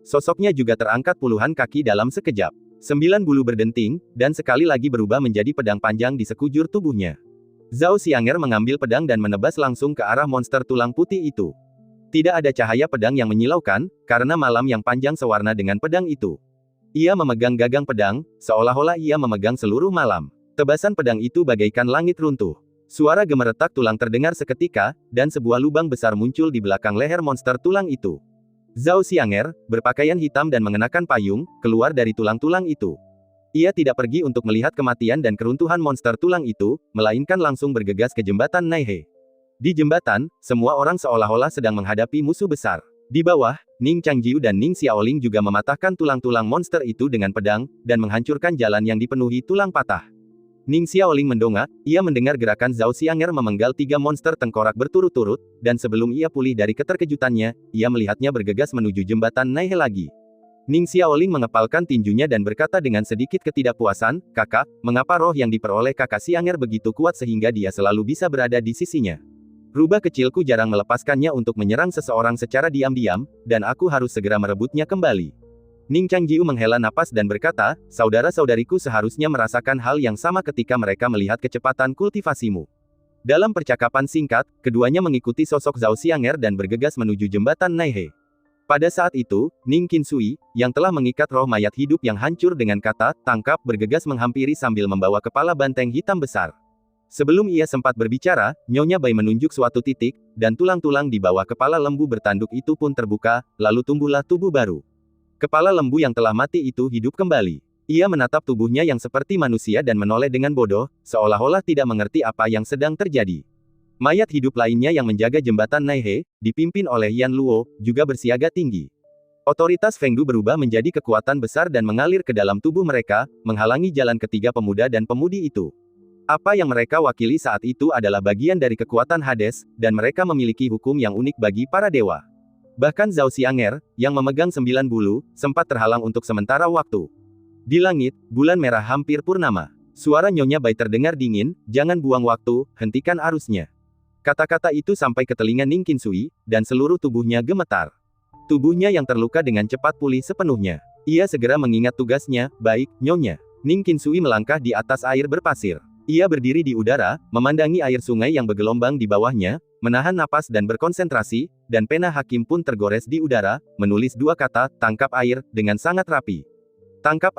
S1: Sosoknya juga terangkat puluhan kaki dalam sekejap. 9 bulu berdenting, dan sekali lagi berubah menjadi pedang panjang di sekujur tubuhnya. Zhao Xianger mengambil pedang dan menebas langsung ke arah monster tulang putih itu. Tidak ada cahaya pedang yang menyilaukan, karena malam yang panjang sewarna dengan pedang itu. Ia memegang gagang pedang, seolah-olah ia memegang seluruh malam. Tebasan pedang itu bagaikan langit runtuh. Suara gemeretak tulang terdengar seketika, dan sebuah lubang besar muncul di belakang leher monster tulang itu. Zhao Xianger, berpakaian hitam dan mengenakan payung, keluar dari tulang-tulang itu. Ia tidak pergi untuk melihat kematian dan keruntuhan monster tulang itu, melainkan langsung bergegas ke jembatan Naihe. Di jembatan, semua orang seolah-olah sedang menghadapi musuh besar. Di bawah, Ning Changjiu dan Ning Xiaoling juga mematahkan tulang-tulang monster itu dengan pedang, dan menghancurkan jalan yang dipenuhi tulang patah. Ning Xiaoling mendongak, ia mendengar gerakan Zhao Xianger memenggal 3 monster tengkorak berturut-turut, dan sebelum ia pulih dari keterkejutannya, ia melihatnya bergegas menuju jembatan Naihe lagi. Ning Xiaoling mengepalkan tinjunya dan berkata dengan sedikit ketidakpuasan, "Kakak, mengapa roh yang diperoleh kakak Xianger begitu kuat sehingga dia selalu bisa berada di sisinya? Rubah kecilku jarang melepaskannya untuk menyerang seseorang secara diam-diam, dan aku harus segera merebutnya kembali." Ning Changjiu menghela napas dan berkata, "Saudara-saudariku seharusnya merasakan hal yang sama ketika mereka melihat kecepatan kultivasimu." Dalam percakapan singkat, keduanya mengikuti sosok Zhao Xianger dan bergegas menuju jembatan Naihe. Pada saat itu, Ning Qinsui, yang telah mengikat roh mayat hidup yang hancur dengan kata, "Tangkap," bergegas menghampiri sambil membawa kepala banteng hitam besar. Sebelum ia sempat berbicara, Nyonya Bai menunjuk suatu titik, dan tulang-tulang di bawah kepala lembu bertanduk itu pun terbuka, lalu tumbuhlah tubuh baru. Kepala lembu yang telah mati itu hidup kembali. Ia menatap tubuhnya yang seperti manusia dan menoleh dengan bodoh, seolah-olah tidak mengerti apa yang sedang terjadi. Mayat hidup lainnya yang menjaga jembatan Naihe, dipimpin oleh Yan Luo, juga bersiaga tinggi. Otoritas Fengdu berubah menjadi kekuatan besar dan mengalir ke dalam tubuh mereka, menghalangi jalan ketiga pemuda dan pemudi itu. Apa yang mereka wakili saat itu adalah bagian dari kekuatan Hades, dan mereka memiliki hukum yang unik bagi para dewa. Bahkan Zhao Xianger, yang memegang 9 bulu, sempat terhalang untuk sementara waktu. Di langit, bulan merah hampir purnama. Suara Nyonya Bai terdengar dingin, "Jangan buang waktu, hentikan arusnya." Kata-kata itu sampai ke telinga Ning Qinsui, dan seluruh tubuhnya gemetar. Tubuhnya yang terluka dengan cepat pulih sepenuhnya. Ia segera mengingat tugasnya, "Baik, Nyonya." Ning Qinsui melangkah di atas air berpasir. Ia berdiri di udara, memandangi air sungai yang bergelombang di bawahnya, menahan napas dan berkonsentrasi, dan pena hakim pun tergores di udara, menulis 2 kata, "Tangkap air," dengan sangat rapi. Tangkap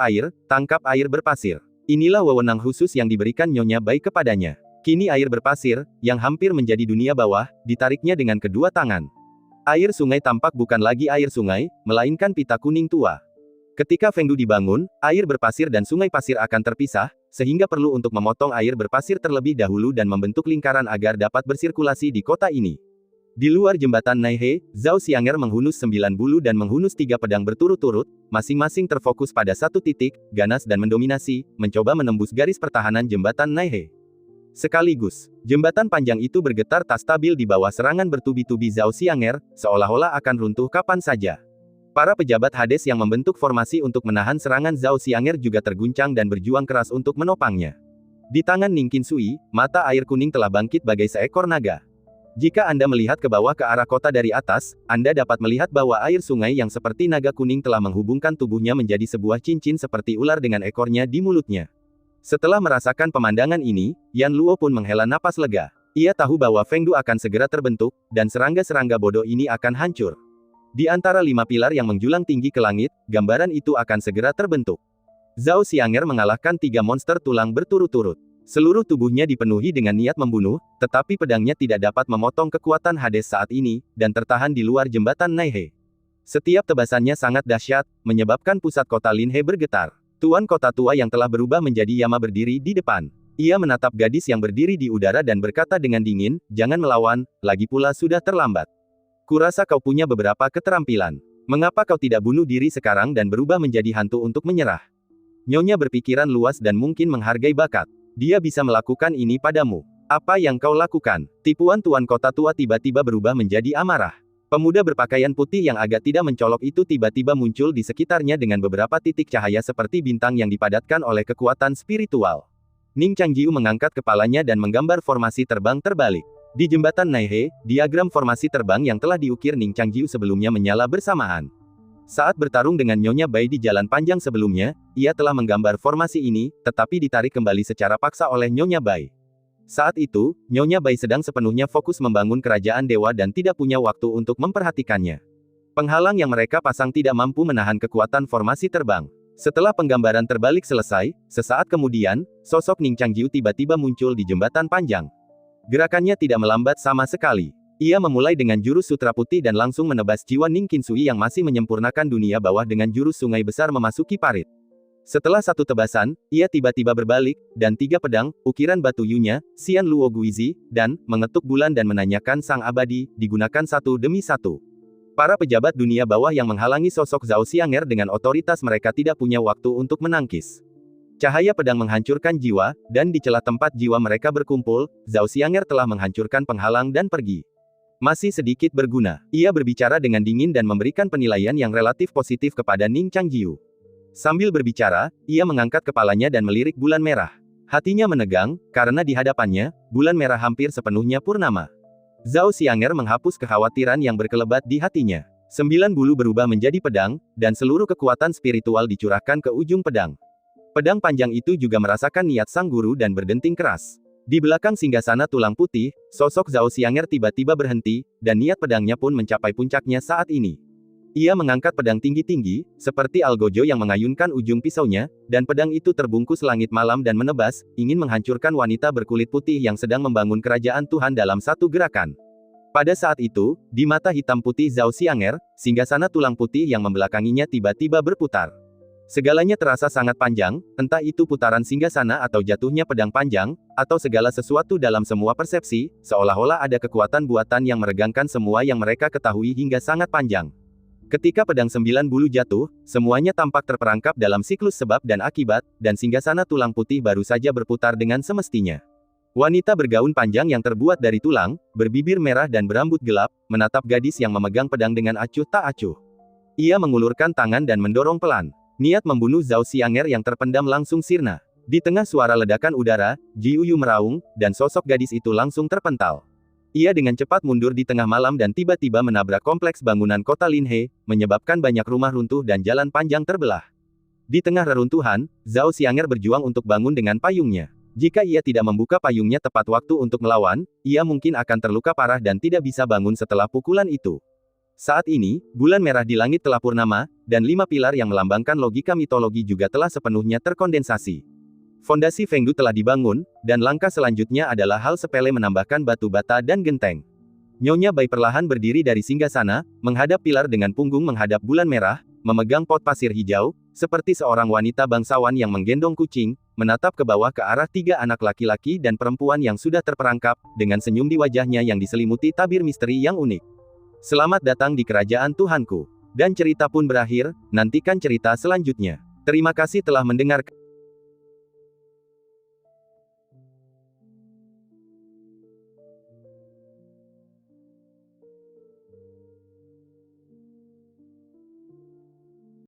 S1: air berpasir. Inilah wewenang khusus yang diberikan Nyonya Bai kepadanya. Kini air berpasir, yang hampir menjadi dunia bawah, ditariknya dengan kedua tangan. Air sungai tampak bukan lagi air sungai, melainkan pita kuning tua. Ketika Fengdu dibangun, air berpasir dan sungai pasir akan terpisah, sehingga perlu untuk memotong air berpasir terlebih dahulu dan membentuk lingkaran agar dapat bersirkulasi di kota ini. Di luar jembatan Naihe, Zhao Xianger menghunus 9 bulu dan menghunus 3 pedang berturut-turut, masing-masing terfokus pada satu titik, ganas dan mendominasi, mencoba menembus garis pertahanan jembatan Naihe. Sekaligus, jembatan panjang itu bergetar tak stabil di bawah serangan bertubi-tubi Zhao Xianger, seolah-olah akan runtuh kapan saja. Para pejabat Hades yang membentuk formasi untuk menahan serangan Zhao Xianger juga terguncang dan berjuang keras untuk menopangnya. Di tangan Ning Qinsui, mata air kuning telah bangkit bagai seekor naga. Jika Anda melihat ke bawah ke arah kota dari atas, Anda dapat melihat bahwa air sungai yang seperti naga kuning telah menghubungkan tubuhnya menjadi sebuah cincin seperti ular dengan ekornya di mulutnya. Setelah merasakan pemandangan ini, Yan Luo pun menghela napas lega. Ia tahu bahwa Fengdu akan segera terbentuk, dan serangga-serangga bodoh ini akan hancur. Di antara 5 pilar yang menjulang tinggi ke langit, gambaran itu akan segera terbentuk. Zhao Xianger mengalahkan 3 monster tulang berturut-turut. Seluruh tubuhnya dipenuhi dengan niat membunuh, tetapi pedangnya tidak dapat memotong kekuatan Hades saat ini, dan tertahan di luar jembatan Naihe. Setiap tebasannya sangat dahsyat, menyebabkan pusat kota Linhe bergetar. Tuan kota tua yang telah berubah menjadi Yama berdiri di depan. Ia menatap gadis yang berdiri di udara dan berkata dengan dingin, "Jangan melawan, lagi pula sudah terlambat. Kurasa kau punya beberapa keterampilan. Mengapa kau tidak bunuh diri sekarang dan berubah menjadi hantu untuk menyerah?" Nyonya berpikiran luas dan mungkin menghargai bakat. Dia bisa melakukan ini padamu. Apa yang kau lakukan? Tipuan tuan kota tua tiba-tiba berubah menjadi amarah. Pemuda berpakaian putih yang agak tidak mencolok itu tiba-tiba muncul di sekitarnya dengan beberapa titik cahaya seperti bintang yang dipadatkan oleh kekuatan spiritual. Ning Changjiu mengangkat kepalanya dan menggambar formasi terbang terbalik. Di jembatan Naihe, diagram formasi terbang yang telah diukir Ning Changjiu sebelumnya menyala bersamaan. Saat bertarung dengan Nyonya Bai di jalan panjang sebelumnya, ia telah menggambar formasi ini, tetapi ditarik kembali secara paksa oleh Nyonya Bai. Saat itu, Nyonya Bai sedang sepenuhnya fokus membangun kerajaan dewa dan tidak punya waktu untuk memperhatikannya. Penghalang yang mereka pasang tidak mampu menahan kekuatan formasi terbang. Setelah penggambaran terbalik selesai, sesaat kemudian, sosok Ning Changjiu tiba-tiba muncul di jembatan panjang. Gerakannya tidak melambat sama sekali. Ia memulai dengan jurus sutra putih dan langsung menebas jiwa Ning Qinsui yang masih menyempurnakan dunia bawah dengan jurus sungai besar memasuki parit. Setelah satu tebasan, ia tiba-tiba berbalik, dan 3 pedang, ukiran batu yunya, Xian Luo Guizi, dan mengetuk bulan dan menanyakan sang abadi, digunakan satu demi satu. Para pejabat dunia bawah yang menghalangi sosok Zhao Xianger dengan otoritas mereka tidak punya waktu untuk menangkis. Cahaya pedang menghancurkan jiwa, dan di celah tempat jiwa mereka berkumpul, Zhao Xianger telah menghancurkan penghalang dan pergi. Masih sedikit berguna. Ia berbicara dengan dingin dan memberikan penilaian yang relatif positif kepada Ning Changjiu. Sambil berbicara, ia mengangkat kepalanya dan melirik bulan merah. Hatinya menegang, karena di hadapannya, bulan merah hampir sepenuhnya purnama. Zhao Xianger menghapus kekhawatiran yang berkelebat di hatinya. 9 bulu berubah menjadi pedang, dan seluruh kekuatan spiritual dicurahkan ke ujung pedang. Pedang panjang itu juga merasakan niat sang guru dan berdenting keras. Di belakang singgasana tulang putih, sosok Zhao Xianger tiba-tiba berhenti, dan niat pedangnya pun mencapai puncaknya saat ini. Ia mengangkat pedang tinggi-tinggi, seperti algojo yang mengayunkan ujung pisaunya, dan pedang itu terbungkus langit malam dan menebas, ingin menghancurkan wanita berkulit putih yang sedang membangun kerajaan Tuhan dalam satu gerakan. Pada saat itu, di mata hitam putih Zhao Xianger, singgasana tulang putih yang membelakanginya tiba-tiba berputar. Segalanya terasa sangat panjang, entah itu putaran singgasana atau jatuhnya pedang panjang, atau segala sesuatu dalam semua persepsi, seolah-olah ada kekuatan buatan yang meregangkan semua yang mereka ketahui hingga sangat panjang. Ketika pedang 9 bulu jatuh, semuanya tampak terperangkap dalam siklus sebab dan akibat, dan singgasana tulang putih baru saja berputar dengan semestinya. Wanita bergaun panjang yang terbuat dari tulang, berbibir merah dan berambut gelap, menatap gadis yang memegang pedang dengan acuh tak acuh. Ia mengulurkan tangan dan mendorong pelan. Niat membunuh Zhao Xianger yang terpendam langsung sirna. Di tengah suara ledakan udara, Ji Uyu meraung, dan sosok gadis itu langsung terpental. Ia dengan cepat mundur di tengah malam dan tiba-tiba menabrak kompleks bangunan kota Linhe, menyebabkan banyak rumah runtuh dan jalan panjang terbelah. Di tengah reruntuhan, Zhao Xianger berjuang untuk bangun dengan payungnya. Jika ia tidak membuka payungnya tepat waktu untuk melawan, ia mungkin akan terluka parah dan tidak bisa bangun setelah pukulan itu. Saat ini, bulan merah di langit telah purnama, dan 5 pilar yang melambangkan logika mitologi juga telah sepenuhnya terkondensasi. Fondasi Fengdu telah dibangun, dan langkah selanjutnya adalah hal sepele menambahkan batu bata dan genteng. Nyonya Bai perlahan berdiri dari singgasana, menghadap pilar dengan punggung menghadap bulan merah, memegang pot pasir hijau, seperti seorang wanita bangsawan yang menggendong kucing, menatap ke bawah ke arah 3 anak laki-laki dan perempuan yang sudah terperangkap, dengan senyum di wajahnya yang diselimuti tabir misteri yang unik. Selamat datang di kerajaan Tuhanku. Dan cerita pun berakhir, nantikan cerita selanjutnya. Terima kasih telah mendengarkan.